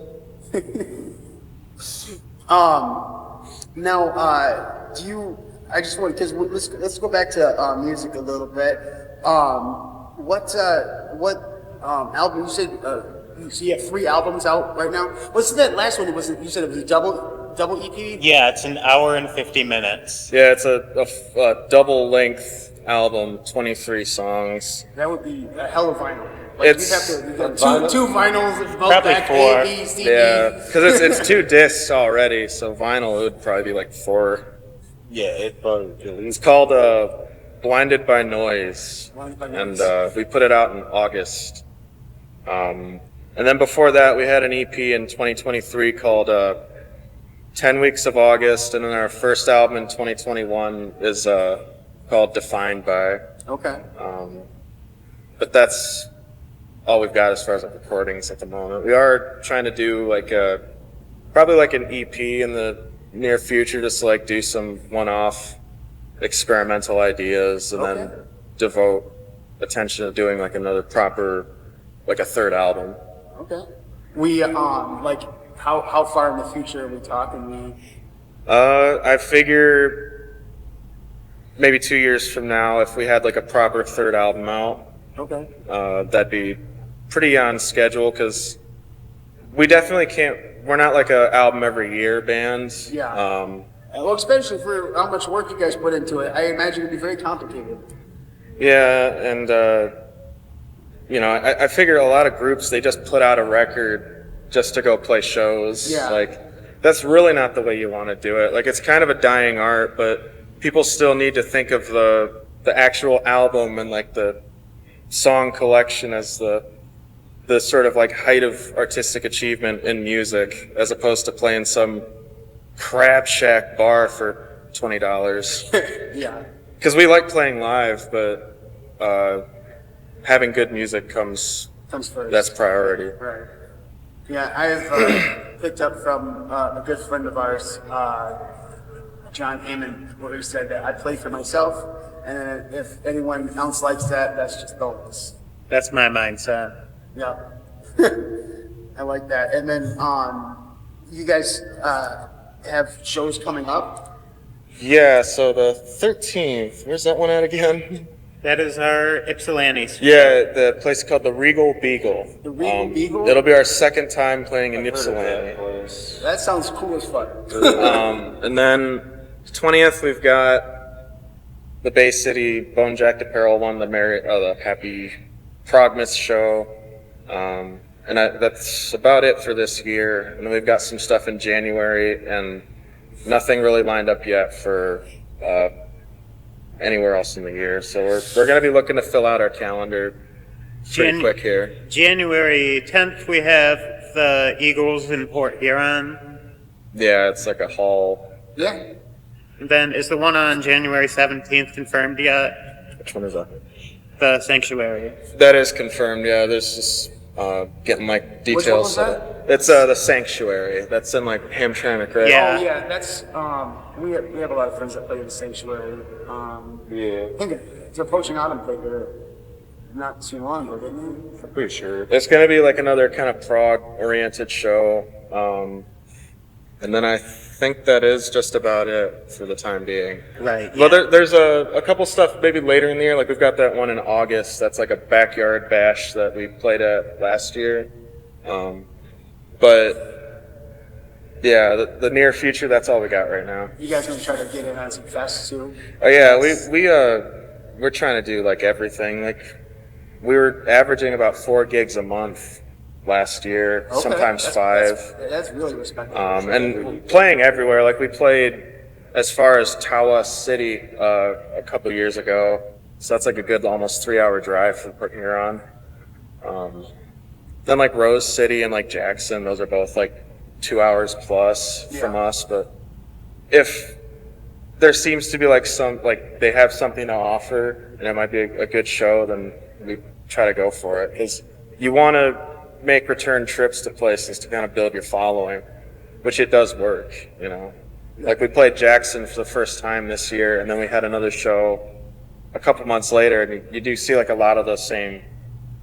Now, do you? I just want because let's go back to music a little bit. What album you said? So you have 3 albums out right now. What's that last one? You said it was a double EP? Yeah, it's an hour and 50 minutes. Yeah, it's a double-length album, 23 songs. That would be a hell of vinyl. It's you'd have to two vinyls, both Probably back, 4. A, B, C, D. Yeah, because it's 2 discs already, so vinyl it would probably be like 4. Yeah, It's called Blinded by Noise, and we put it out in August. And then before that, we had an EP in 2023 called 10 Weeks of August, and then our first album in 2021 is called Defined By. Okay. But that's all we've got as far as like recordings at the moment. We are trying to do probably like an EP in the near future, just to like do some one-off experimental ideas, and then devote attention to doing like another proper, like a 3rd album. Okay. We like how far in the future are we talking? I figure maybe 2 years from now, if we had like a proper third album out, Okay. that'd be pretty on schedule because we definitely can't. We're not like a album every year band. Yeah. Well, especially for how much work you guys put into it, I imagine it'd be very complicated. Yeah, and I figure a lot of groups, they just put out a record just to go play shows. Yeah. Like, that's really not the way you want to do it. Like, it's kind of a dying art, but people still need to think of the actual album and like the song collection as the sort of like height of artistic achievement in music, as opposed to playing some crab shack bar for $20. Yeah. Because we like playing live, but having good music comes First. that's priority. Right. Yeah, I've picked up from a good friend of ours, John Hammond, where he said that I play for myself, and if anyone else likes that, that's just bonus. That's my mindset. Yeah. I like that. And then you guys have shows coming up? Yeah, so the 13th, where's that one at again? That is our Ypsilanti. Yeah, the place called the Regal Beagle. The Regal Beagle? It'll be our second time playing in Heard of that Ypsilanti. place. That sounds cool as fuck. And then 20th, we've got the Bay City Bone Jacked Apparel one, the Happy Progmas show. And that's about it for this year. And then we've got some stuff in January and nothing really lined up yet for anywhere else in the year. So we're going to be looking to fill out our calendar pretty quick here. January 10th, we have the Eagles in Port Huron. Yeah, it's like a hall. Yeah. And then is the one on January 17th confirmed yet? Which one is that? The Sanctuary. That is confirmed, yeah. There's just getting like details. Which one was set that? up. It's the Sanctuary. That's in like Hamtramck, right? Yeah. Oh, yeah, that's, we have a lot of friends that play in the Sanctuary. Yeah, I think it's approaching autumn played there not too long ago, didn't it? I'm pretty sure. It's going to be like another kind of prog-oriented show. And then I think that is just about it for the time being. Right. Well, there's a couple stuff maybe later in the year. Like we've got that one in August. That's like a backyard bash that we played at last year. But yeah, the near future, that's all we got right now. You guys gonna try to get in on some fests too? Oh yeah, we're trying to do like everything. Like we were averaging about 4 gigs a month last year, Okay, sometimes that's- 5. That's really respectable. And playing everywhere. Like we played as far as Tawas City a couple years ago, so that's like a good almost 3-hour drive from Port Huron. Then like Rose City and like Jackson, those are both like 2 hours plus from Yeah. us. But if there seems to be like they have something to offer and it might be a good show, then we try to go for it, because you want to make return trips to places to kind of build your following, which it does work, you know. Like we played Jackson for the first time this year, and then we had another show a couple months later, and you do see like a lot of those same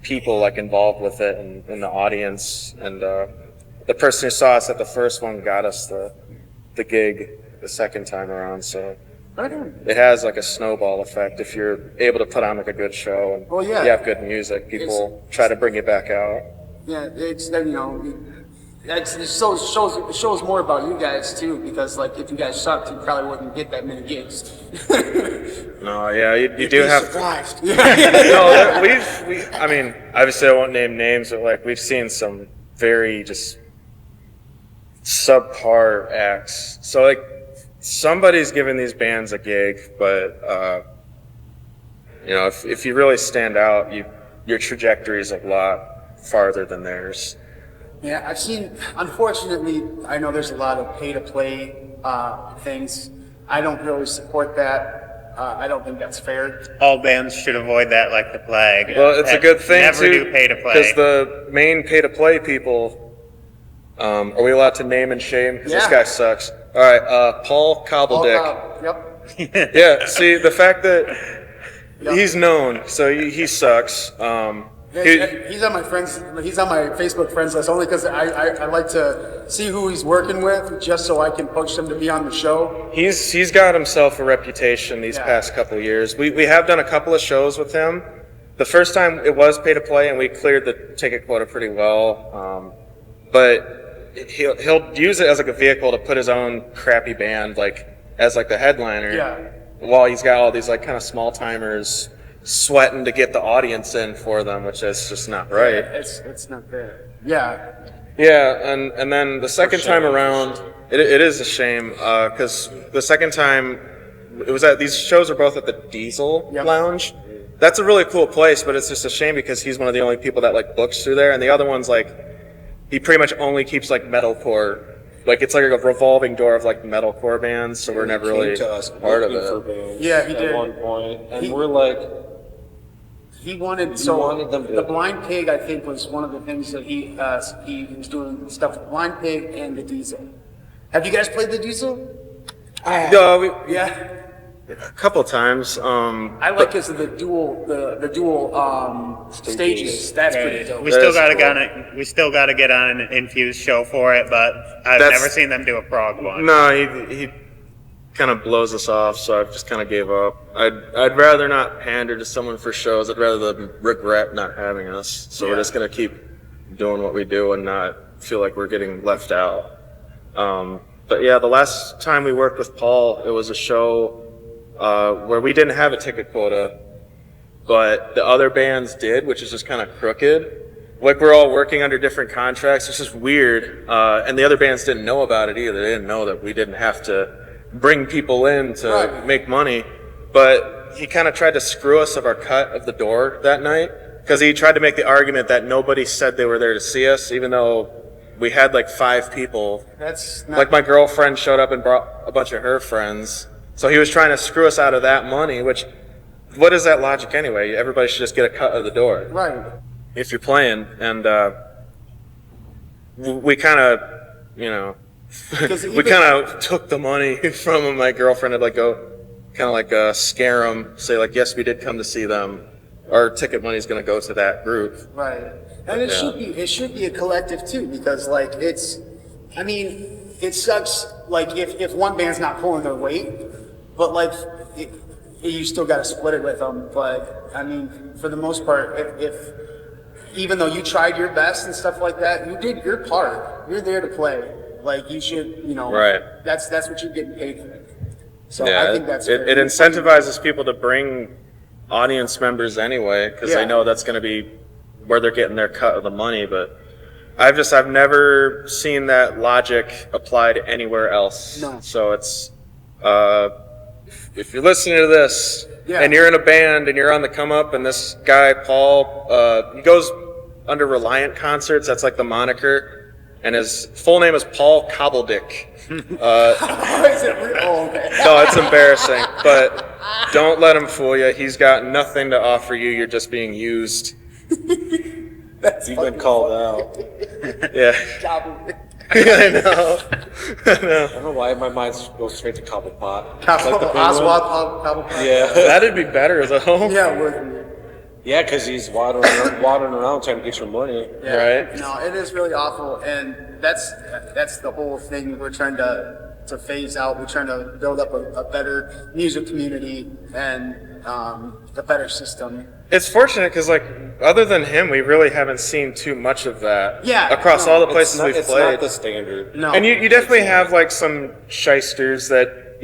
people like involved with it and in the audience. And the person who saw us at the first one got us the gig the second time around, so it has like a snowball effect. If you're able to put on like a good show and Well, yeah. you have good music, people try to bring you back out. Yeah, it's it shows more about you guys too, because like if you guys sucked, you probably wouldn't get that many gigs. No, yeah, you do have to. surprised. No, I mean, obviously I won't name names, but like we've seen some very just subpar acts. So like somebody's giving these bands a gig, but if you really stand out, your trajectory is a lot farther than theirs. Yeah, I've seen. Unfortunately, I know there's a lot of pay-to-play things. I don't really support that. I don't think that's fair. All bands should avoid that like the plague. Well, it's a good thing Never too, do pay to play. because the main pay-to-play people. Are we allowed to name and shame? 'Cause this Yeah. guy sucks. All right, Paul Cobbledick. Yep. Yeah, see, the fact that he's known, so he sucks. He's on my friends. He's on my Facebook friends list only because I like to see who he's working with, just so I can poach him to be on the show. He's got himself a reputation these past couple of years. We have done a couple of shows with him. The first time it was pay to play, and we cleared the ticket quota pretty well. But he'll use it as like a vehicle to put his own crappy band as the headliner. Yeah. While he's got all these kind of small timers sweating to get the audience in for them, which is just not right. It's not fair. Yeah. Yeah, and then the second time around, it is a shame because the second time it was these shows are both at the Diesel Lounge. That's a really cool place, but it's just a shame because he's one of the only people that books through there, and the other one's he pretty much only keeps metalcore. It's like a revolving door of metalcore bands, so we're never really part of it. Yeah, he did. At one point, and we're he wanted them to. The Blind Pig, I think, was one of the things that he was doing stuff with Blind Pig and the Diesel. Have you guys played the Diesel? I have. Yeah. A couple times. I like because of the dual stages. That's pretty dope. We still gotta get on an Infused show for it, but I've never seen them do a prog one. No, he kind of blows us off, so I've just kind of gave up. I'd rather not pander to someone for shows. I'd rather them regret not having us. So we're just gonna keep doing what we do and not feel like we're getting left out. But yeah, the last time we worked with Paul, it was a show where we didn't have a ticket quota, but the other bands did, which is just kind of crooked. We're all working under different contracts. It's just weird. And the other bands didn't know about it either. They didn't know that we didn't have to bring people in to make money. But he kind of tried to screw us of our cut of the door that night because he tried to make the argument that nobody said they were there to see us, even though we had 5 people. That's not my girlfriend showed up and brought a bunch of her friends. So he was trying to screw us out of that money, which, what is that logic anyway? Everybody should just get a cut of the door. right. If you're playing. And we kind of, we kind of took the money from him. My girlfriend would go kind of scare him, say yes, we did come to see them. Our ticket money is going to go to that group. Right. And it should be a collective too, because it sucks if one band's not pulling their weight, but you still got to split it with them. But for the most part, if even though you tried your best and stuff like that, you did your part. You're there to play. You should, Right. That's what you're getting paid for. So Yeah, I think that's it incentivizes people to bring audience members anyway, because they know that's going to be where they're getting their cut of the money. But I've never seen that logic applied anywhere else. No. So it's if you're listening to this and you're in a band and you're on the come up, and this guy Paul, he goes under Reliant Concerts. That's the moniker, and his full name is Paul Cobbledick. No, it's embarrassing, but don't let him fool you. He's got nothing to offer you. You're just being used. You've been called out. Yeah. I know. I don't know why my mind goes straight to Cobblepot. Oswald Cobblepot. Yeah. That'd be better though. Yeah, because he's wandering around trying to get your money. Yeah. Right. No, it is really awful, and that's the whole thing we're trying to phase out. We're trying to build up a better music community and a better system. It's fortunate because, other than him, we really haven't seen too much of that. Yeah, across all the places we've It's played. not the standard. No, And you definitely have some shysters that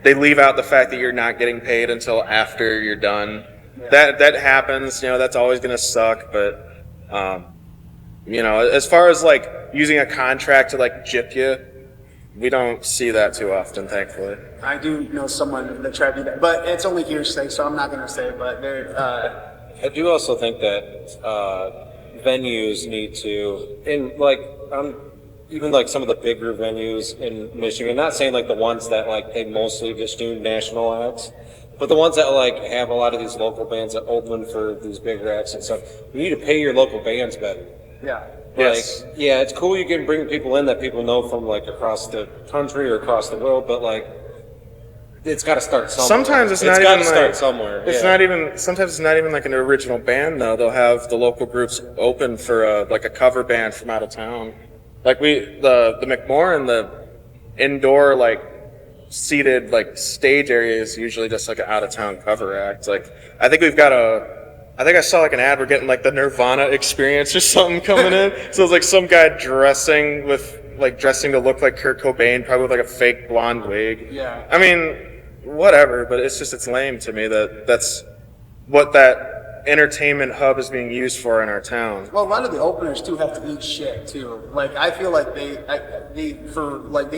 they leave out the fact that you're not getting paid until after you're done. Yeah. That happens. That's always gonna suck. But as far as using a contract to gyp you, we don't see that too often, thankfully. I do know someone that tried to do that, but it's only hearsay, so I'm not going to say it. But I do also think that venues need to, even some of the bigger venues in Michigan. Not saying the ones that they mostly just do national acts, but the ones that have a lot of these local bands that open for these bigger acts and stuff. You need to pay your local bands better. yeah. Yes. Yeah, it's cool you can bring people in that people know from across the country or across the world, but it's got to start somewhere. Sometimes it's not got even to start like, somewhere. It's not even. Sometimes it's not even like an original band though. They'll have the local groups open for like a cover band from out of town. Like the McMorrin, and the indoor like seated like stage area is usually just like an out of town cover act. Like I think I saw like an ad. We're getting like the Nirvana Experience or something coming in. So it's like some guy dressing to look like Kurt Cobain, probably with like a fake blonde wig. Yeah. I mean, whatever, but it's lame to me that's what that entertainment hub is being used for in our town. Well, a lot of the openers too have to eat shit too. Like I feel like they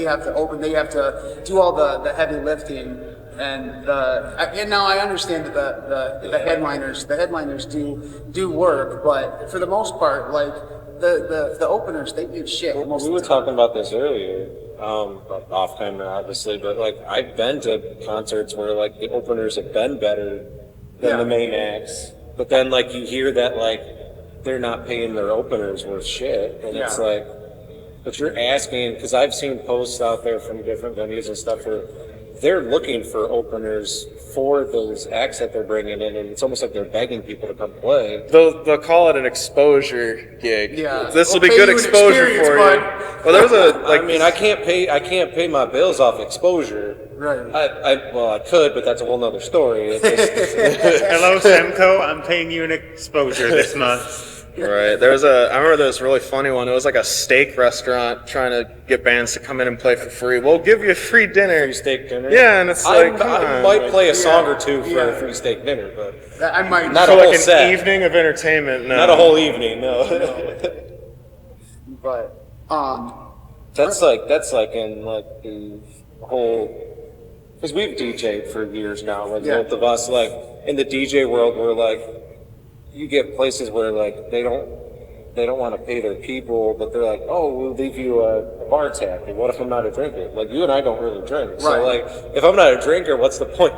have to do all the heavy lifting, and now I understand that the headliners do work, but for the most part, like the openers, they eat shit. We were talking about this earlier, off camera obviously, but like I've been to concerts where like the openers have been better than the main acts. But then, like, you hear that, like, they're not paying their openers worth shit. And it's like, but you're asking, because I've seen posts out there from different venues and stuff where they're looking for openers for those acts that they're bringing in, and it's almost like they're begging people to come play. They'll call it an exposure gig. Yeah. This will be good exposure for you. Well, there was I mean, I can't pay my bills off exposure. Right. I could, but that's a whole nother story. It's just, Hello, Semco. I'm paying you an exposure this month. Right. I remember there was a really funny one. It was like a steak restaurant trying to get bands to come in and play for free. We'll give you a free dinner. Free steak dinner. Yeah, and it's like, I might play a song or two for a free steak dinner, but I might not for a whole like an set. evening of entertainment. No. Not a whole evening, no. But That's like in like the whole, because we've DJ'd for years now, like both of us, like in the DJ world, we're like, you get places where like they don't want to pay their people, but they're like, oh, we'll leave you a bar tab. And what if I'm not a drinker? Like you and I don't really drink, so like if I'm not a drinker, what's the point?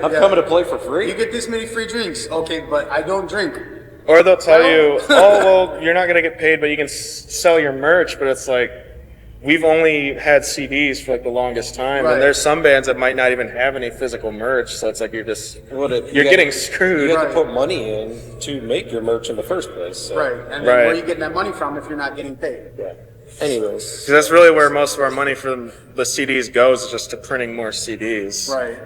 I'm coming to play for free. You get this many free drinks, okay, but I don't drink. Or they'll tell you, oh, well, you're not going to get paid, but you can sell your merch. But it's like, we've only had CDs for like the longest time, and there's some bands that might not even have any physical merch. So it's like you're getting screwed. You have to put money in to make your merch in the first place. So. Right, and then where are you getting that money from if you're not getting paid? Yeah. Anyways, 'cause that's really where most of our money from the CDs goes, is just to printing more CDs. Right.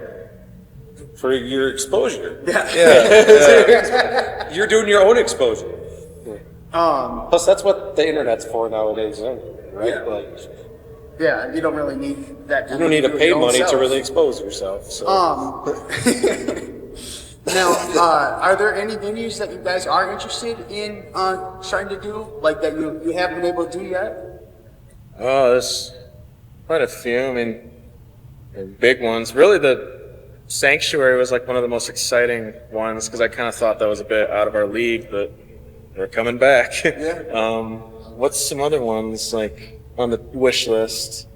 For your exposure. Yeah. You're doing your own exposure. Plus, that's what the internet's for nowadays, right? Yeah. Like, you don't really need that. You don't need to pay money to really expose yourself. So. Now, are there any venues that you guys are interested in trying to do, like that you haven't been able to do yet? Oh, there's quite a few. I mean, big ones. Really, the Sanctuary was like one of the most exciting ones because I kind of thought that was a bit out of our league, but they're coming back. Yeah. What's some other ones like on the wish list?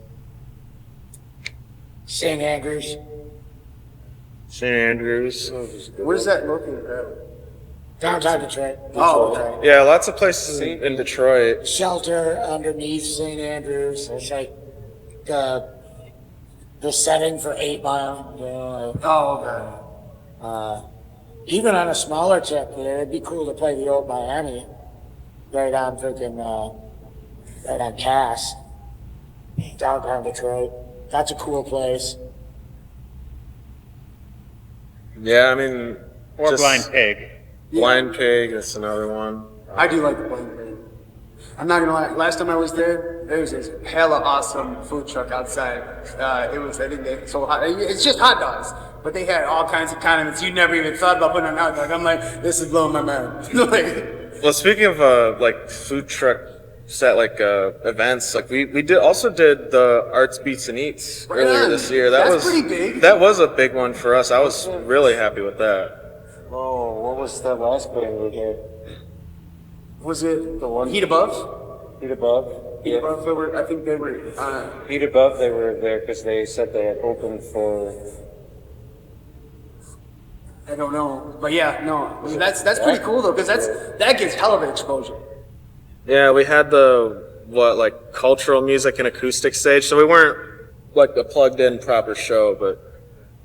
St. Andrews. St. Andrews. Where's that located at? Downtown Detroit. Oh, okay. Yeah, lots of places in Detroit. Shelter underneath St. Andrews. It's like the setting for 8 Mile. You know, Oh, okay. even on a smaller tip, it'd be cool to play the old Miami right on freaking right on Cass, downtown Detroit. That's a cool place. Yeah, I mean, Or just Blind Pig. Blind Pig. That's another one. I do like the Blind Pig. I'm not gonna lie. Last time I was there was this hella awesome food truck outside. It was, I think they sold it's just hot dogs, but they had all kinds of condiments you never even thought about putting on a hot dog. I'm like, this is blowing my mind. Well, speaking of like food truck set events, like we also did the Arts Beats and Eats earlier this year. That's pretty big. That was a big one for us. I was really happy with that. Oh, what was that last band we did? Was it The one- Heat Above? Heat Above? Heat Above, I think they were. Heat Above, they were there because they said they had opened for... I don't know, but yeah, no. I mean, that's pretty cool though, because that gives hell of an exposure. Yeah, we had the cultural music and acoustic stage, so we weren't like a plugged in proper show, but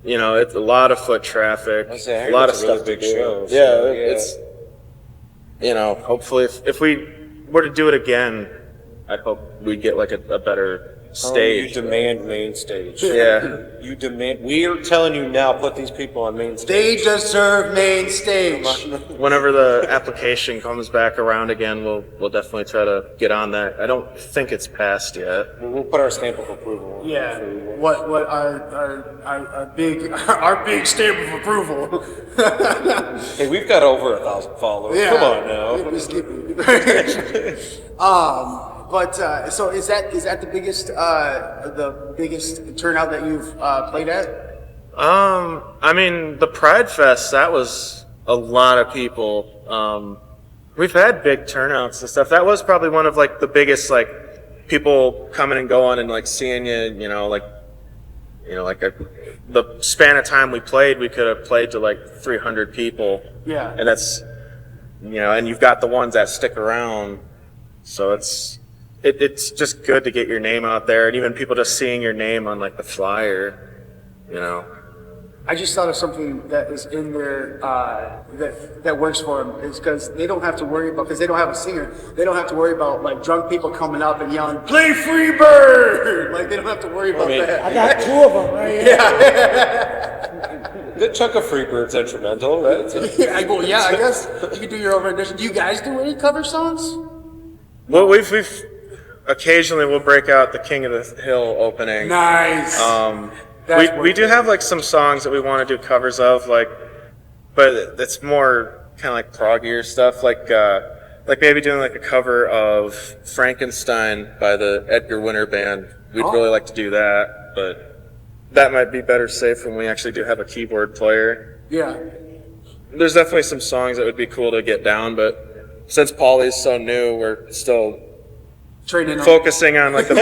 it's a lot of foot traffic, I a lot of it's a really stuff big to do. show. Yeah, So, it's hopefully if we were to do it again, I'd hope we'd get like a better stage. You demand main stage. Yeah. You demand. We are telling you now. Put these people on main They stage. deserve main stage. Whenever the application comes back around again, we'll definitely try to get on that. I don't think it's passed yet. We'll put our stamp of approval. Yeah. What our big stamp of approval. Hey, we've got over 1,000 followers. Yeah. Come on now. But so is that the biggest turnout that you've played at? I mean, the Pride Fest, that was a lot of people. We've had big turnouts and stuff. That was probably one of like the biggest like people coming and going and like seeing you. The span of time we played, we could have played to like 300 people. Yeah. And that's and you've got the ones that stick around, so it's just good to get your name out there, and even people just seeing your name on like the flyer. I just thought of something that is in there that works for them is because they don't have to worry about, because they don't have a singer, they don't have to worry about like drunk people coming up and yelling, "Play Free Bird!" Like they don't have to worry about that. I got two of them right here. Good chunk of Freebird's instrumental, right? I guess you could do your own rendition. Do you guys do any cover songs? Well, we've occasionally we'll break out the King of the Hill opening. Nice. We do have like some songs that we want to do covers of, but it's more kind of like proggier stuff, like maybe doing like a cover of Frankenstein by the Edgar Winter Band. We'd really like to do that, but that might be better safe when we actually do have a keyboard player. Yeah. There's definitely some songs that would be cool to get down, but since Pauley's so new, we're still focusing on like the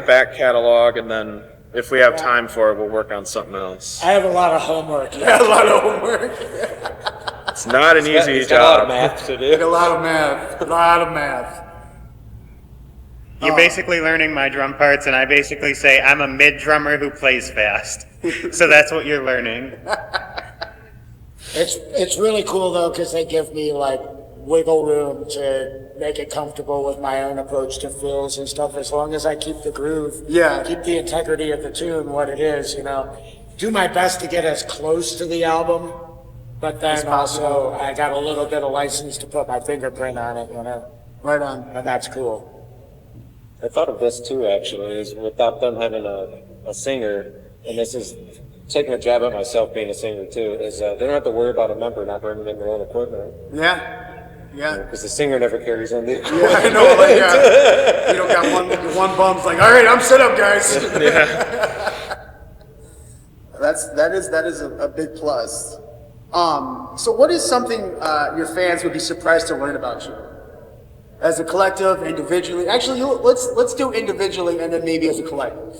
back catalog, and then if we have time for it, we'll work on something else. I have a lot of homework. Yeah, a lot of homework. It's not an easy job. Got a lot of math to do. A lot of math. You're basically learning my drum parts, and I basically say I'm a mid drummer who plays fast. So that's what you're learning. It's really cool though, because they give me like wiggle room to make it comfortable with my own approach to fills and stuff, as long as I keep the groove. Yeah. Keep the integrity of the tune, what it is, Do my best to get as close to the album, but then also I got a little bit of license to put my fingerprint on it, Right on. And that's cool. I thought of this too, actually, is without them having a singer, and this is taking a jab at myself being a singer too, is they don't have to worry about a member not bringing in their own equipment. Yeah. Because the singer never carries in the equipment. Yeah, I know. You don't got one bum's like, all right, I'm set up, guys. Yeah. That is a big plus. So what is something your fans would be surprised to learn about you? As a collective, individually. Actually, let's do individually and then maybe as a collective.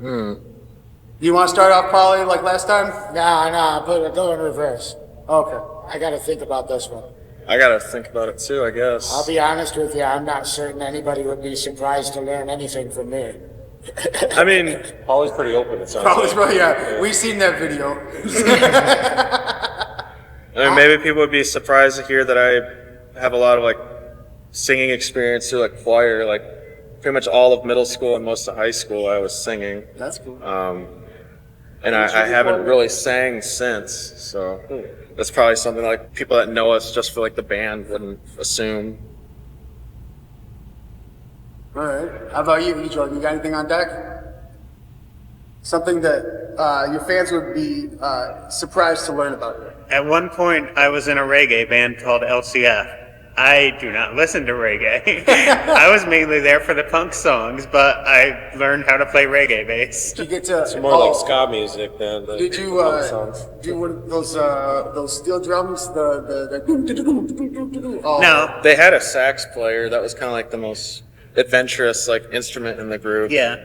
You want to start off, Pauley, like last time? Nah, but go in reverse. Okay. I got to think about this one. I gotta think about it too, I guess. I'll be honest with you, I'm not certain anybody would be surprised to learn anything from me. I mean, Pauley's pretty open, it sounds Pauley's like. right, yeah. We've seen that video. I mean, maybe people would be surprised to hear that I have a lot of like singing experience through like choir. Like pretty much all of middle school and most of high school, I was singing. That's cool. And I haven't really sang since, so that's probably something like people that know us just for like the band wouldn't assume. All right. How about you, Jordan? You got anything on deck? Something that your fans would be surprised to learn about you. At one point, I was in a reggae band called LCF. I do not listen to reggae. I was mainly there for the punk songs, but I learned how to play reggae bass. Did you get to? It's more like ska music than the Did you songs. do one of those steel drums? The No. They had a sax player that was kind of like the most adventurous like instrument in the group. Yeah.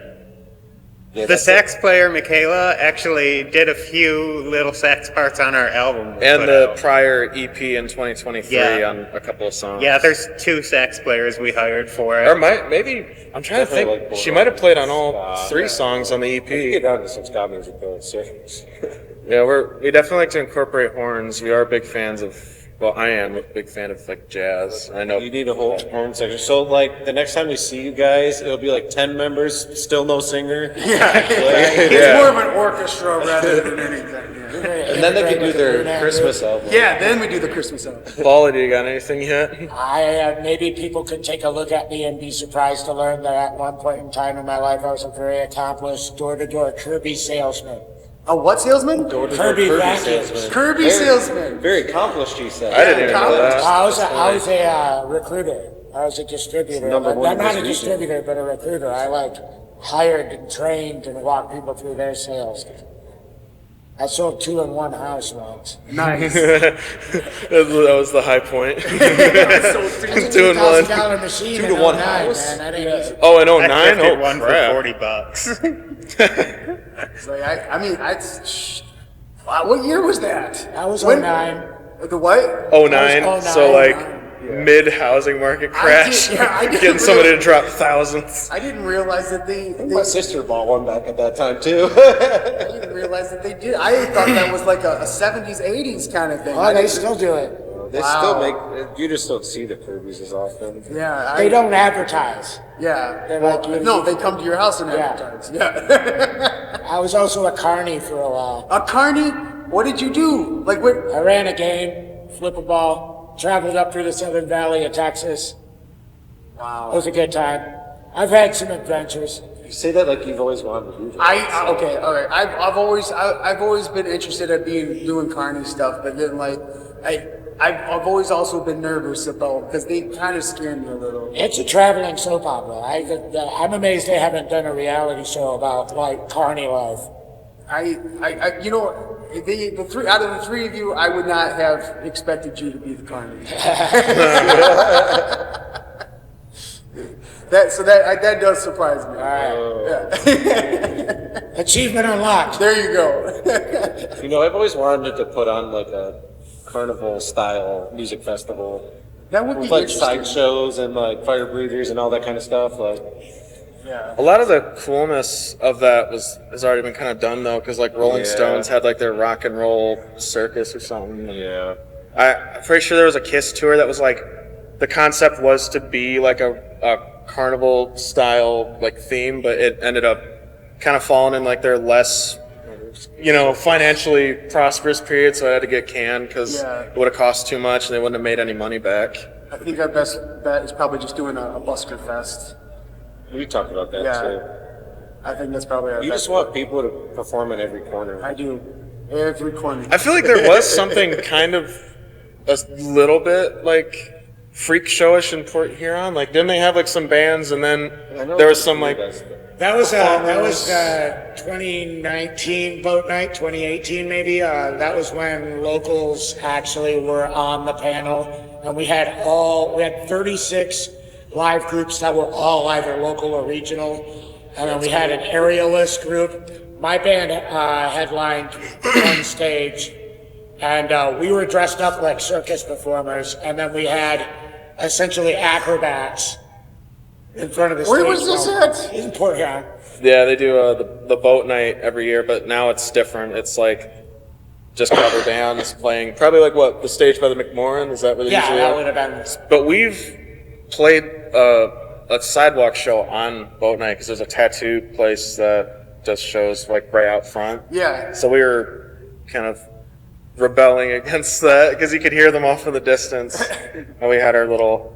Yeah, The sax player, Michaela, actually did a few little sax parts on our album. we And put the out. prior EP in 2023 Yeah. on a couple of songs. Yeah, there's 2 sax players we hired for it. Or maybe, I'm trying to Definitely think, like she might have played on all ska, 3 yeah. songs on the EP. Get down to some ska music though. So. Yeah, we definitely like to incorporate horns. We are big fans of, well, I am a big fan of like jazz. I know. You need a whole horn section. So like the next time we see you guys, it'll be like 10 members, still no singer. It's Yeah. more of an orchestra rather than anything. Yeah. And then they can do their Christmas album. Yeah, then we do the Christmas album. Pauley, do you got anything yet? Maybe people could take a look at me and be surprised to learn that at one point in time in my life, I was a very accomplished door-to-door Kirby salesman. A what salesman? Kirby vacuums. salesman. Kirby salesman. Very accomplished, you said. I didn't even know that. I was a recruiter. I was a distributor. Number one I'm not a in this region. distributor, but a recruiter. I hired and trained and walked people through their sales. I sold 2 in one house once. Nice. That was the high point. That's a 2 in one. $2,000 machine 2 in to 1 09, house? man. That ain't easy. Oh, in I 09? thrifted Oh, one for crap. $40. It's like, wow, what year was that? That was When- 09. The what? 09, That was so 09. like mid-housing market crash. I did Getting somebody to drop thousands. I didn't realize that they My sister bought one back at that time too. I didn't realize that they did. I thought that was like a 70s, 80s kind of thing. Oh, they still do it. They Wow. still make. You just don't see the Kirby's as often. Yeah. They don't advertise. Yeah. They're like, No, they come to your house and Yeah. advertise. Yeah. I was also a carny for a while. A carny? What did you do? Like what? I ran a game, flip a ball, traveled up through the Southern Valley of Texas. It Wow. was a good time. I've had some adventures. You say that like you've always wanted to do that. Okay, all right. I've always been interested in doing carny stuff, but then like I've always also been nervous about because they kind of scare me a little. It's a traveling soap opera. I'm amazed they haven't done a reality show about like carny life. You know, the three out of the 3 of you, I would not have expected you to be the carny. That does surprise me. Yeah. Achievement unlocked. There you go. You know, I've always wanted to put on like a carnival style music festival That would be with like interesting. sideshows and like fire breathers and all that kind of stuff. Like, Yeah. A lot of the coolness of that has already been kind of done though, because like Rolling Yeah. Stones had like their rock and roll circus or something. yeah. I'm pretty sure there was a Kiss tour that was like, the concept was to be like a carnival style like theme, but it ended up kind of falling in like their less, financially prosperous period. So I had to get canned because Yeah. it would have cost too much and they wouldn't have made any money back. I think our best bet is probably just doing a busker fest. We talked about that Yeah. too. I think that's probably our You best just want people to perform in every corner. I do. Every corner. I feel like there was something kind of a little bit like freak showish in Port Huron. Like, didn't they have like some bands and then there was some like, That was 2019 boat night, 2018 maybe. That was when locals actually were on the panel, and we had 36 live groups that were all either local or regional, and then we had an aerialist group. My band headlined on stage, and we were dressed up like circus performers, and then we had essentially acrobats in front of the stage. Where was this at? In Port Huron. yeah, they do the boat night every year, but now it's different. It's like just cover bands playing, probably like the stage by the McMorran, is that what they Yeah, usually that have? would have been. But we've played a sidewalk show on boat night because there's a tattoo place that does shows like right out front. Yeah. So we were kind of rebelling against that because you could hear them off in the distance, and we had our little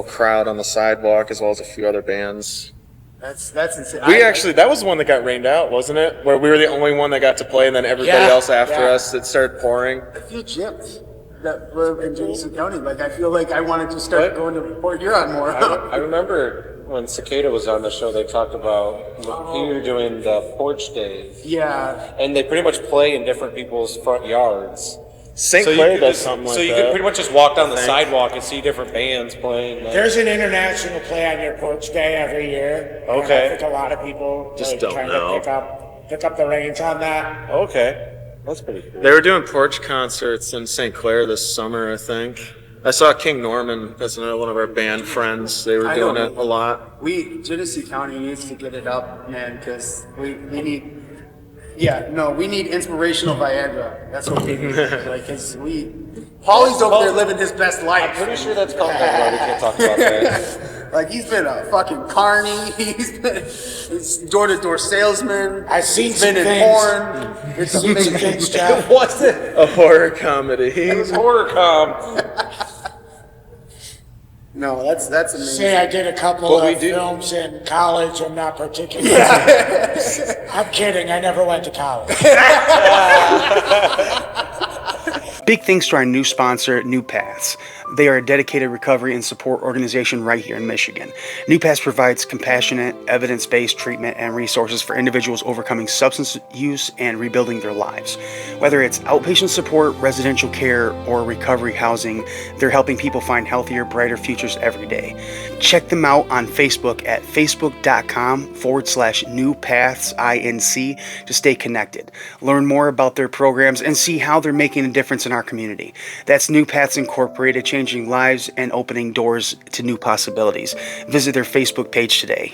crowd on the sidewalk as well as a few other bands. That's insane. That was the one that got rained out, wasn't it? Where we were the only one that got to play, and then everybody Yeah, else after yeah. us, it started pouring. a few gyms that were in Jameson County. Like I feel like I wanted to start going to Port Huron more. I remember when Cicada was on the show, they talked about you were doing the porch days. Yeah. And they pretty much play in different people's front yards. St. So you Clair could does just- something like So you that. could pretty much just walk down the I think. sidewalk and see different bands playing. Like, There's an international play on your porch day every year. And Okay. I think a lot of people Just like, don't kind know. of pick up the reins on that. okay, that's pretty cool. They were doing porch concerts in St. Clair this summer, I think. I saw King Norman. That's another one of our band friends. They were I doing know. it a lot. Genesee County needs to get it up, man, because we need, we need inspirational Viagra. That's what we need. Like, cause Pauley's over there living his best life. I'm pretty sure that's called. Well, we can't talk about that. Like, he's been a fucking carny. He's door-to-door salesman. I've seen He's been some in things. porn. It's Seen some things, Jeff. What's it? A horror comedy. It was horror com. No, that's amazing. Say I did a couple What we of do- films in college and not particularly. I'm kidding. I never went to college. Big thanks to our new sponsor, New Paths. They are a dedicated recovery and support organization right here in Michigan. New Paths provides compassionate, evidence-based treatment and resources for individuals overcoming substance use and rebuilding their lives. Whether it's outpatient support, residential care, or recovery housing, they're helping people find healthier, brighter futures every day. Check them out on Facebook at facebook.com/newpathsinc to stay connected. Learn more about their programs and see how they're making a difference in our community. That's New Paths Incorporated, changing lives and opening doors to new possibilities. Visit their Facebook page today.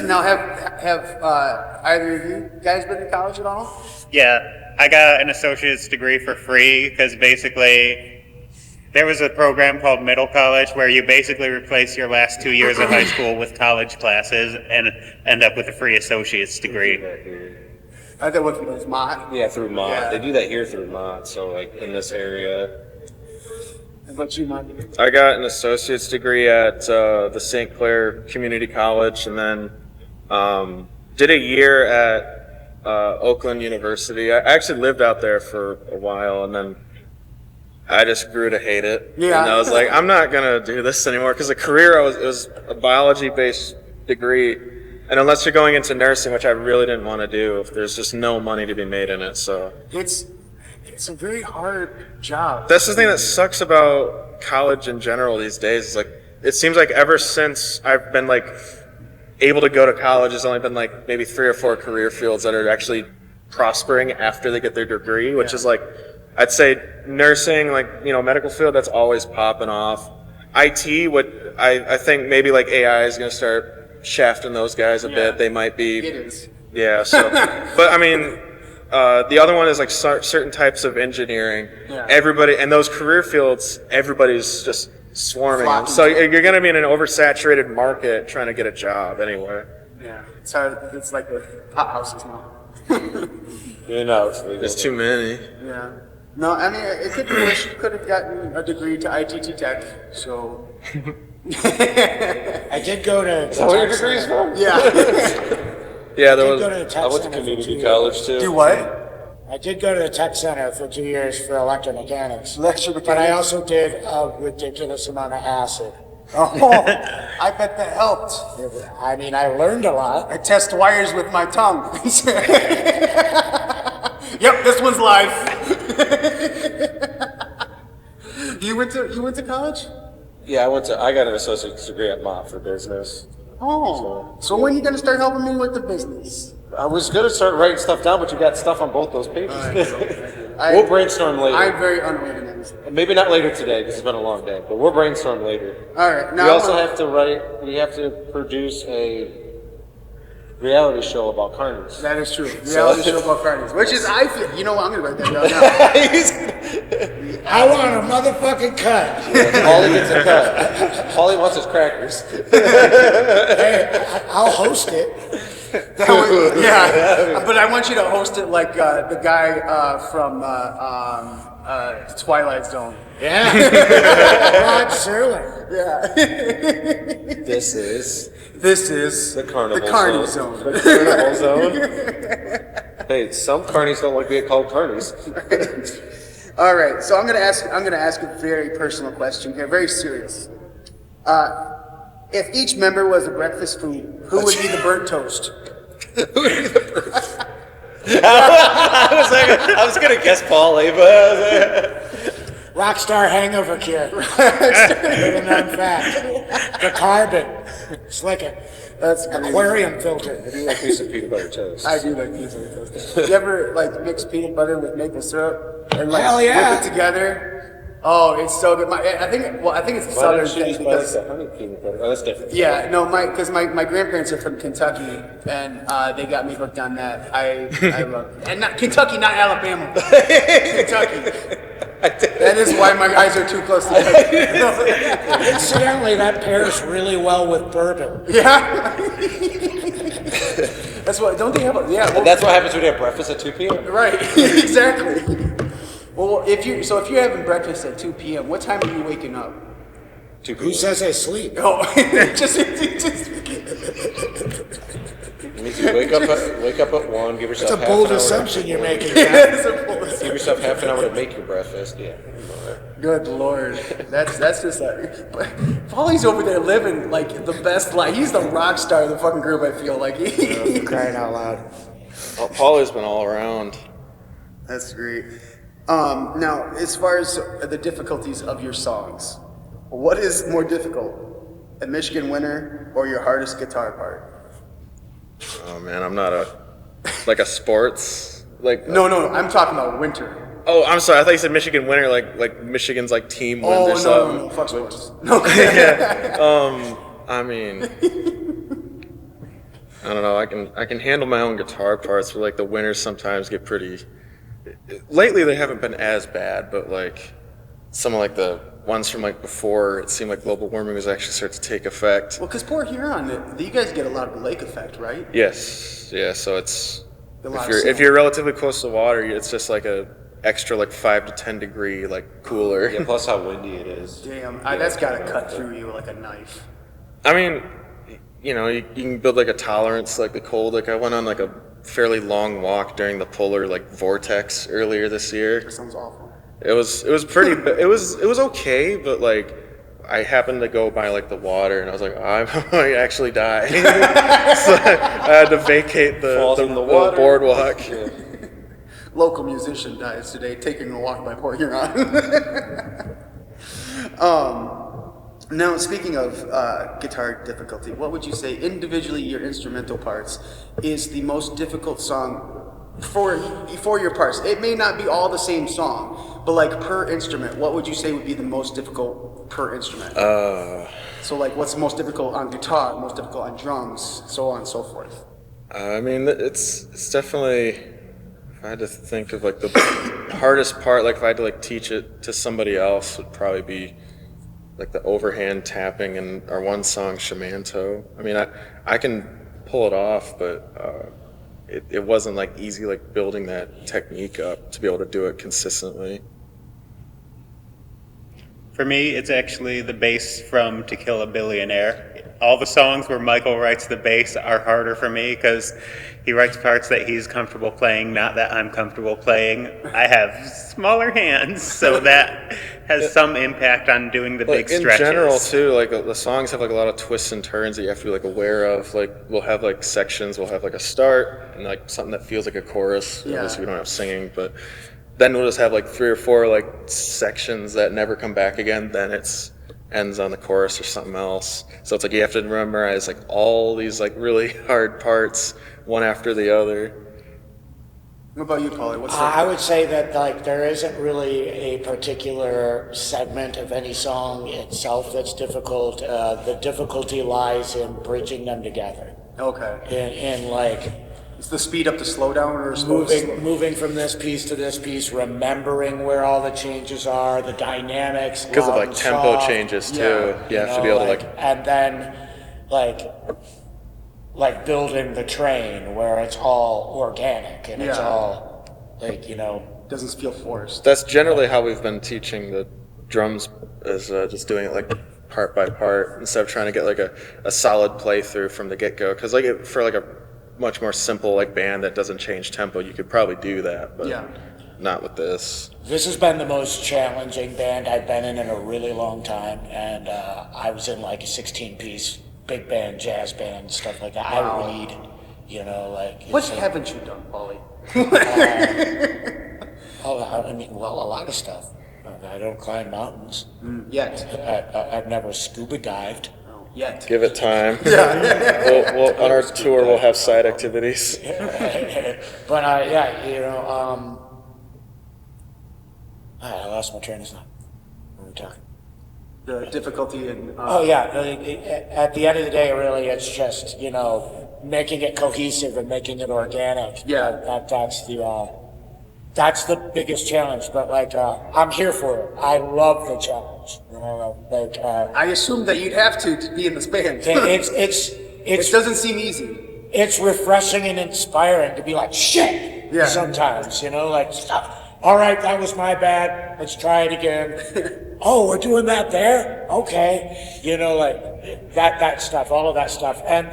Now, have either of you guys been to college at all? Yeah, I got an associate's degree for free because basically there was a program called Middle College where you basically replace your last 2 years of high school with college classes and end up with a free associate's degree. I thought it was Mott. Yeah, through Mott. Yeah. They do that here through Mott. So like in this area. But you Mott. I got an associate's degree at the St. Clair Community College, and then did a year at Oakland University. I actually lived out there for a while, and then I just grew to hate it. Yeah. And I was like, I'm not gonna do this anymore because the career it was a biology-based degree, and unless you're going into nursing, which I really didn't want to do, there's just no money to be made in it. So It's a very hard job. that's the thing that sucks about college in general these days. Is like it seems like ever since I've been like able to go to college, there's only been like maybe 3 or 4 career fields that are actually prospering after they get their degree, which is like I'd say nursing, like medical field, that's always popping off. IT would I think maybe like AI is going to start shafting those guys a bit. They might be It is. yeah. So but I mean. The other one is like certain types of engineering. Yeah. Everybody, and those career fields, everybody's just swarming them. Flocking. So you're going to be in an oversaturated market trying to get a job anywhere. Yeah. It's hard. It's like the hot houses now. There's too many. Yeah. No, I mean, it could be wish you could have gotten a degree to ITT Tech. So. I did go to. Is that where your degree's from? Yeah. Yeah, there I did was. go to the tech I went to center for 2 community years. college too. Do what? I did go to the tech center for 2 years for electromechanics. But I Electromechanics. also did a ridiculous amount of acid. Oh, I bet that helped. I mean, I learned a lot. I test wires with my tongue. Yep, this one's live. You went to college? Yeah, I got an associate's degree at Mott for business. Oh, so when are you gonna start helping me with the business? I was gonna start writing stuff down, but you got stuff on both those pages. I- We'll brainstorm later. I'm very unorganized. Maybe not later today, because it's been a long day, but we'll brainstorm later. All right, now We also have to produce a reality show about carnies. that is true. Reality show about carnies, which is I feel. You know what? I'm gonna write that down now. I want a motherfucking cut. Pauley gets a cut. Pauley wants his crackers. I'll host it. Yeah, but I want you to host it like the guy from Twilight Zone. Yeah. Rod Serling. Yeah. This is This is the carnival Carney zone. Zone. The carnival zone. Hey, some carnies don't like being called carnies. All right, so I'm gonna ask a very personal question here, very serious. If each member was a breakfast food, who would be the burnt toast? I was gonna guess Pauley, but Rockstar hangover cure. Little known fact. The carbon. Slick it. That's Aquarium filter. I do like me some peanut butter toast. I do like peanut butter toast. You ever like mix peanut butter with maple syrup and like Hell yeah. whip it together? Oh, it's so good. I think it's a southern thing because honey peanut butter. Oh, that's different. yeah, no, because my grandparents are from Kentucky and they got me hooked on that. I love it. And not Kentucky, not Alabama. Kentucky. That is why my eyes are too close together. Incidentally, that pairs really well with bourbon. Yeah. That's what. Don't they have? Yeah. Well, That's what happens when you have breakfast at 2 p.m. right. Exactly. Well, if you're having breakfast at 2 p.m., what time are you waking up? 2 Who says I sleep? Oh, just It means you wake up at 1, give yourself It's a half bold an hour assumption you're making. Give yourself half an hour to make your breakfast. Yeah. Good Lord, that's just like. Pauley's over there living like the best life. He's the rock star of the fucking group. I feel like. Crying out loud. Oh, Pauley's been all around. That's great. Now, as far as the difficulties of your songs, what is more difficult, a Michigan winter or your hardest guitar part? Oh man, I'm not a sports like. No, I'm talking about winter. Oh, I'm sorry. I thought you said Michigan winner, like Michigan's like team wins or something. No, fuck sports. No. Yeah. I mean, I don't know. I can handle my own guitar parts, but like the winters sometimes get pretty. Lately, they haven't been as bad, but like some of like the ones from like before, it seemed like global warming was actually starting to take effect. Well, because Port Huron, you guys get a lot of lake effect, right? Yes. Yeah. So it's A lot if you're relatively close to water, it's just like a extra like 5 to 10 degree like cooler. Yeah. Plus how windy it is. Damn, that's got to cut through you like a knife. I mean, you can build like a tolerance like the cold. Like I went on like a fairly long walk during the polar like vortex earlier this year. That sounds awful. It was pretty. It was okay, but like I happened to go by like the water, and I was like, I might actually die. So I had to vacate the water. boardwalk. Yeah. Local musician dies today taking a walk by Port Huron. Now, speaking of guitar difficulty, what would you say individually your instrumental parts is the most difficult song for your parts? It may not be all the same song, but like per instrument, what would you say would be the most difficult per instrument? So like what's most difficult on guitar, most difficult on drums, so on and so forth? I mean, it's definitely. If I had to think of like the hardest part, like if I had to like teach it to somebody else, would probably be like the overhand tapping in our one song Shamanto. I mean, I can pull it off, but it wasn't like easy like building that technique up to be able to do it consistently. For me, it's actually the bass from To Kill a Billionaire. All the songs where Michael writes the bass are harder for me because he writes parts that he's comfortable playing, not that I'm comfortable playing. I have smaller hands, so that has some impact on doing the big stretches. In general, too, like the songs have like a lot of twists and turns that you have to be like aware of. Like we'll have like sections, we'll have like a start and like something that feels like a chorus. Yeah. Obviously, we don't have singing, but then we'll just have like 3 or 4 like sections that never come back again. Then it's ends on the chorus or something else. So it's like you have to memorize like all these like really hard parts one after the other. What about you, Pauley? What's I would say that like there isn't really a particular segment of any song itself that's difficult. The difficulty lies in bridging them together. Okay. In like It's the speed up to slow down or moving from this piece to this piece, remembering where all the changes are, the dynamics, Because of loud like and tempo soft. changes too. Yeah, You have to be able to like and then like building the train where it's all organic and it's Yeah. all like doesn't feel forced. That's generally how we've been teaching the drums, is just doing it like part by part instead of trying to get like a solid playthrough from the get-go. Because like for like a much more simple like band that doesn't change tempo, you could probably do that, but not with this. This has been the most challenging band I've been in a really long time, and I was in like a 16-piece big band, jazz band, stuff like that. Wow. I read, like... What haven't you done, Pauley? I mean, well, a lot of stuff. I don't climb mountains. Yet. I've never scuba dived. Yet. Give it time. We'll on our tour, we'll have side activities. But yeah, you know, I lost my train of thought. What were we talking? The difficulty in. Oh yeah, at the end of the day, really, it's just, you know, making it cohesive and making it organic. Yeah. That's the biggest challenge. But like, I'm here for it. I love the challenge. You know, like, I assume that you'd have to be in this band. it It doesn't seem easy. it's refreshing and inspiring to be like, shit. Yeah. Sometimes, you know, like, stop. All right, that was my bad. Let's try it again. Oh, we're doing that there? Okay. You know, like that stuff, all of that stuff. And,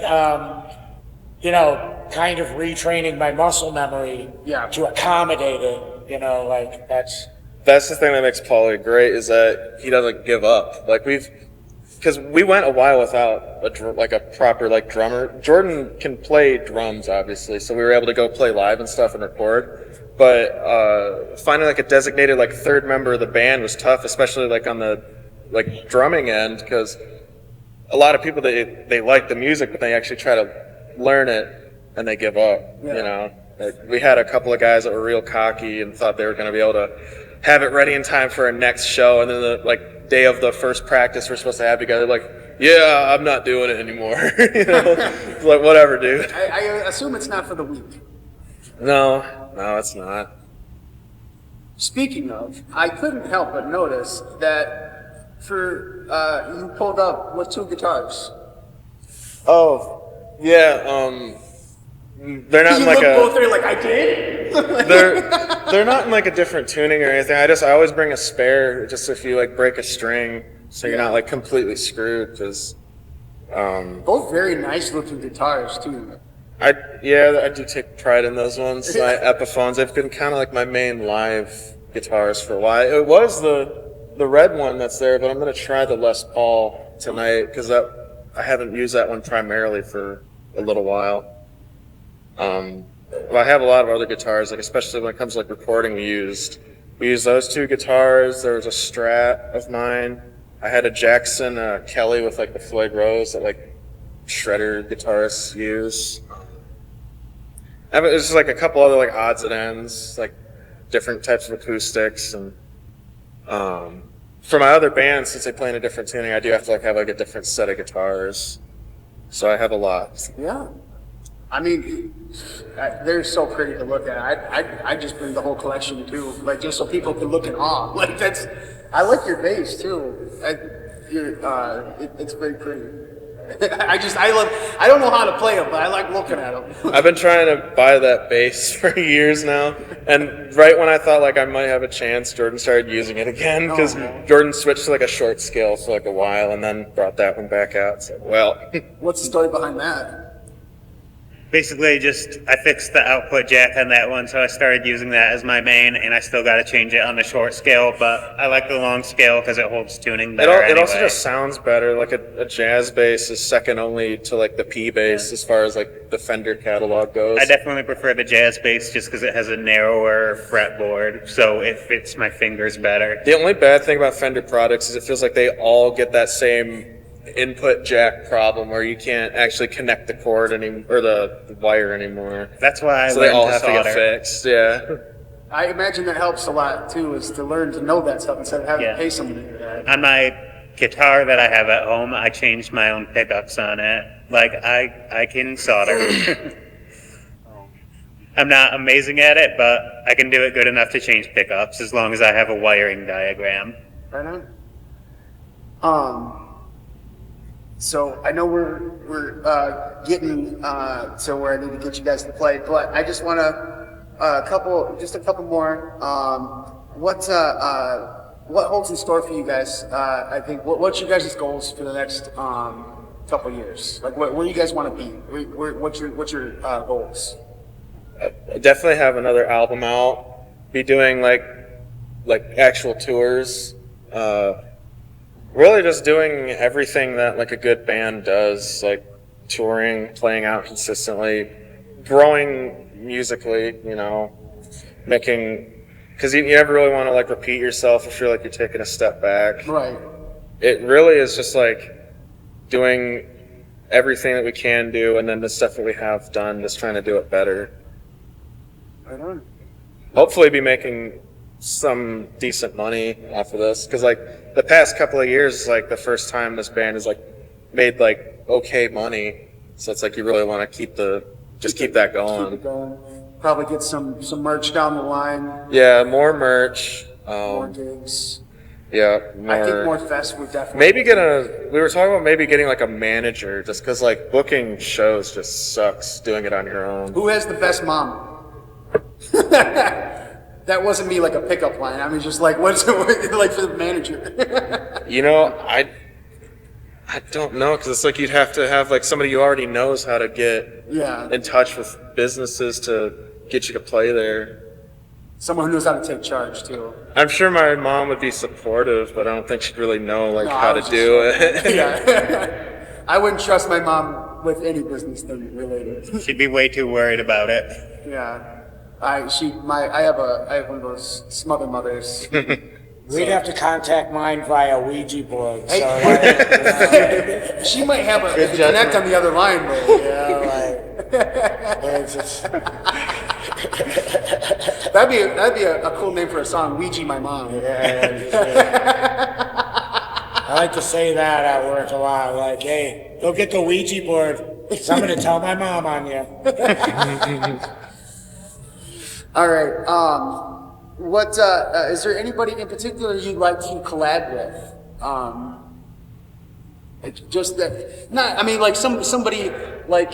you know, kind of retraining my muscle memory to accommodate it, you know, like that's the thing that makes Pauley great is that he doesn't give up. Like because we went a while without a proper like drummer. Jordan can play drums, obviously, so we were able to go play live and stuff and record. But finding like a designated like third member of the band was tough, especially like on the like drumming end, because a lot of people they like the music, but they actually try to learn it and they give up. You know, we had a couple of guys that were real cocky and thought they were going to be able to have it ready in time for our next show, and then the like day of the first practice we're supposed to have together, like, yeah, I'm not doing it anymore. You know, like whatever, dude. I assume it's not for the weak. No, it's not. Speaking of, I couldn't help but notice that you pulled up with 2 guitars. Oh, yeah. They're not You in like look both there like I did. they're not in like a different tuning or anything. I always bring a spare just if you like break a string, so you're not like completely screwed. Cause Both very nice looking guitars too. I do take pride in those ones. My Epiphones, they've been kind of like my main live guitars for a while. It was the red one that's there, but I'm gonna try the Les Paul tonight because I haven't used that one primarily for a little while. Well, I have a lot of other guitars, like especially when it comes to like recording. We used those 2 guitars. There was a Strat of mine. I had a Jackson Kelly with like the Floyd Rose that like shredder guitarists use. There's just like a couple other like odds and ends, like different types of acoustics, and for my other bands, since they play in a different tuning, I do have to like have like a different set of guitars. So I have a lot. Yeah. I mean, they're so pretty to look at. I just bring the whole collection too, like just so people can look in awe. Like I like your bass too. It's very pretty. I don't know how to play them, but I like looking at them. I've been trying to buy that bass for years now, and right when I thought like I might have a chance, Jordan started using it again because Jordan switched to like a short scale for like a while and then brought that one back out. So, well, what's the story behind that? Basically, I fixed the output jack on that one, so I started using that as my main, and I still got to change it on the short scale, but I like the long scale because it holds tuning better. It also just sounds better. Like a jazz bass is second only to like the P bass as far as like the Fender catalog goes. I definitely prefer the jazz bass just because it has a narrower fretboard, so it fits my fingers better. The only bad thing about Fender products is it feels like they all get that same input jack problem where you can't actually connect the cord or the wire anymore. That's why so they all have to get fixed. Yeah. I imagine that helps a lot too, is to learn to know that stuff instead of having to pay somebody for that. On my guitar that I have at home, I changed my own pickups on it. Like I can solder. I'm not amazing at it, but I can do it good enough to change pickups as long as I have a wiring diagram. Right on. So I know we're getting to where I need to get you guys to play, but I just want a couple more. What holds in store for you guys? I think what's your guys' goals for the next couple years? Like where you guys want to be? What's your goals? I definitely have another album out. Be doing like actual tours. Really just doing everything that like a good band does, like touring, playing out consistently, growing musically, making, because you never really want to like repeat yourself or feel like you're taking a step back. Right. It really is just like doing everything that we can do, and then the stuff that we have done, just trying to do it better. Right on. Hopefully be making some decent money off of this, because like the past couple of years is like the first time this band has like made like okay money, so it's like you really want to keep that Keep going. it going. Probably get some merch down the line. Yeah, more merch. More gigs. Yeah, I think more fests would definitely. Maybe we were talking about maybe getting like a manager, just because like booking shows just sucks doing it on your own. Who has the best mom? That wasn't me like a pickup line. I mean, just like, what's it like for the manager? I don't know, because it's like you'd have to have like somebody who already knows how to get in touch with businesses to get you to play there. Someone who knows how to take charge too. I'm sure my mom would be supportive, but I don't think she'd really know like how to do it. Yeah. I wouldn't trust my mom with any business thing related. She'd be way too worried about it. Yeah. I have one of those smother mothers. We'd have to contact mine via Ouija board. So, she might have a connect on the other line, but that'd be a cool name for a song, Ouija My Mom. I like to say that at work a lot. Like, hey, go get the Ouija board. Somebody tell my mom on you. All right. What is there anybody in particular you'd like to collab with? Just that, not. I mean, like somebody like,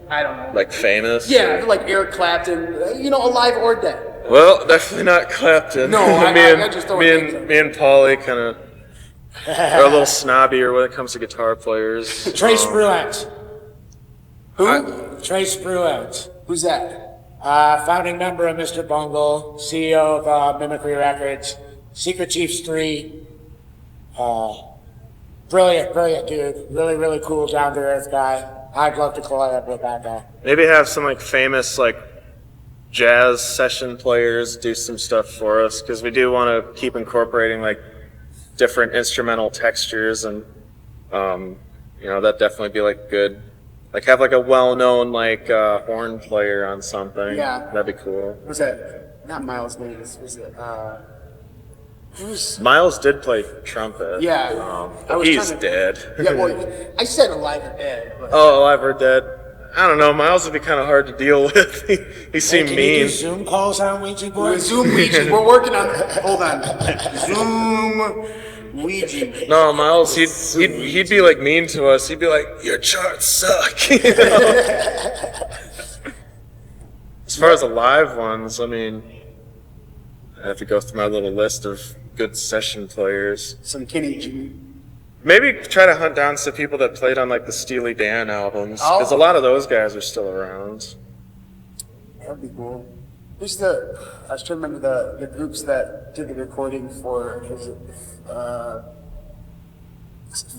I don't know. Like famous? Yeah, like Eric Clapton. Alive or dead. Well, definitely not Clapton. No, I just don't. Me and Pauley kind of are a little snobbier when it comes to guitar players. Trace Bruette. Who? Trace Bruette. Who's that? Founding member of Mr. Bungle, CEO of Mimicry Records, Secret Chiefs 3. Brilliant dude. Really, really cool, down-to-earth guy. I'd love to collab with that guy. Maybe have some like famous like jazz session players do some stuff for us, because we do want to keep incorporating like different instrumental textures, and that'd definitely be like good. Like have like a well-known like horn player on something. Yeah, that'd be cool. Was that not Miles Davis? Was it? Miles did play trumpet. Yeah, he's dead. Yeah, well, I said alive or dead. But. Oh, alive or dead? I don't know. Miles would be kind of hard to deal with. he seemed can mean. You do Zoom calls on Ouija board? Zoom Ouija. We're working on. Hold on. Zoom. Ouija. No, Miles, he'd be like mean to us. He'd be like, "Your charts suck." As far as the live ones, I mean, I have to go through my little list of good session players. Some Kenny G. Maybe try to hunt down some people that played on like the Steely Dan albums, because a lot of those guys are still around. That'd be cool. I was trying to remember the groups that did the recording for,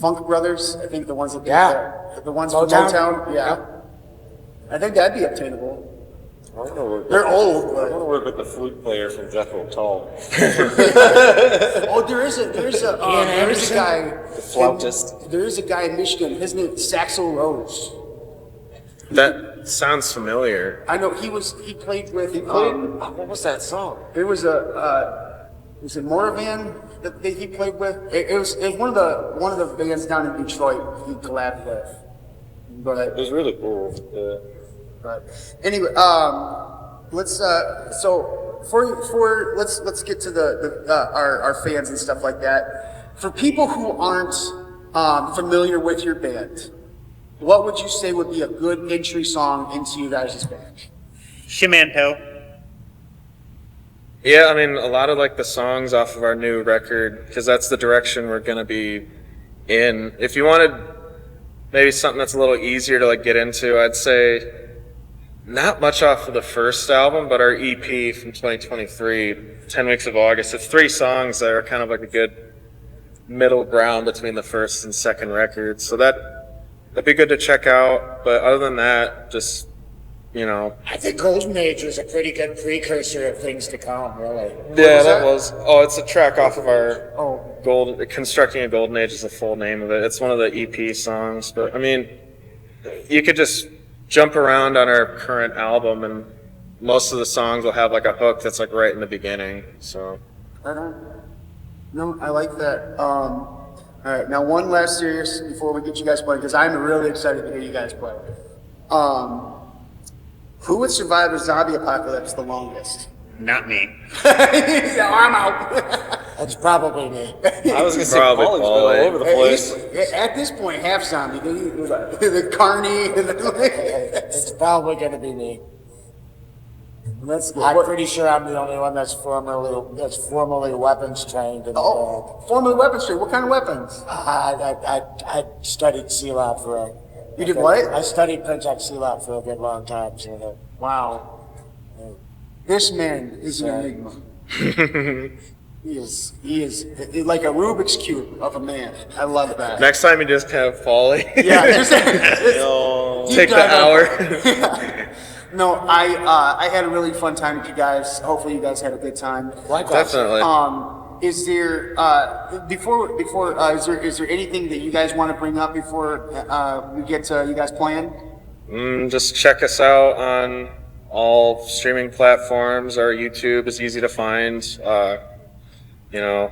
Funk Brothers, I think the ones that did the ones from Motown. Yeah. I think that'd be obtainable. They're old. I want to work with the flute player from Jethro Tull. There is a guy. The flautist. There is a guy in Michigan. His name is Saxo Rose. That sounds familiar. I know he played with. What was that song? It was was it Moravan that he played with? It was one of the bands down in Detroit he collabed with. But it was really cool. But anyway, let's get to our fans and stuff like that. For people who aren't familiar with your band, what would you say would be a good entry song into you guys' band? Shimanto. Yeah, I mean, a lot of like the songs off of our new record, because that's the direction we're gonna be in. If you wanted maybe something that's a little easier to like get into, I'd say not much off of the first album, but our EP from 2023, 10 Weeks of August. It's 3 songs that are kind of like a good middle ground between the first and second record. So that'd be good to check out. But other than that, just you know. I think Golden Age was a pretty good precursor of things to come, really. Yeah, that was. Oh, it's a track off of our Constructing a Golden Age is the full name of it. It's one of the EP songs, but I mean, you could just jump around on our current album, and most of the songs will have like a hook that's like right in the beginning. So. Right on. No, I like that. All right, now one last serious before we get you guys playing, because I'm really excited to hear you guys play. Who would survive a zombie apocalypse the longest? Not me. Yeah, I'm out. That's probably me. I was gonna say Probably Pauley's been all Pauley. over the place. At this point, half zombie. The carny. It's probably going to be me. I'm pretty sure I'm the only one that's formally weapons trained in the band. Formerly weapons trained. What kind of weapons? I studied CLAB for a... You did what? I studied Project CLAB for a good long time. So Wow. This man is an enigma. He is like a Rubik's Cube of a man. I love that. Next time you just have Pauley. Yeah, just Take the hour. No, I had a really fun time with you guys. Hopefully you guys had a good time. Definitely. Is there is there anything that you guys want to bring up before we get to you guys playing? Just check us out on all streaming platforms. Our YouTube is easy to find. You know,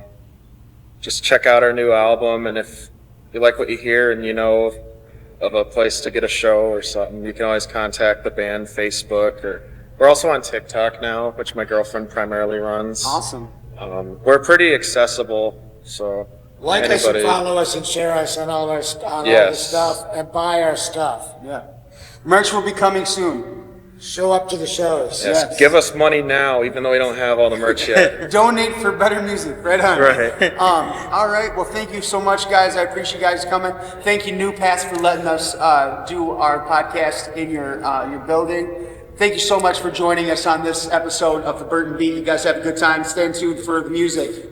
just check out our new album, and if you like what you hear and you know of a place to get a show or something, you can always contact the band Facebook, or we're also on TikTok now, which my girlfriend primarily runs. Awesome. We're pretty accessible, so like us and follow us and share us on all our all the stuff and buy our stuff. Yeah. Merch will be coming soon. Show up to the shows. Yes. Give us money now, even though we don't have all the merch yet. Donate for better music. Right on. Right. All right. Well, thank you so much, guys. I appreciate you guys coming. Thank you, New Pass, for letting us do our podcast in your building. Thank you so much for joining us on this episode of the Burton Beat. You guys have a good time. Stay tuned for the music.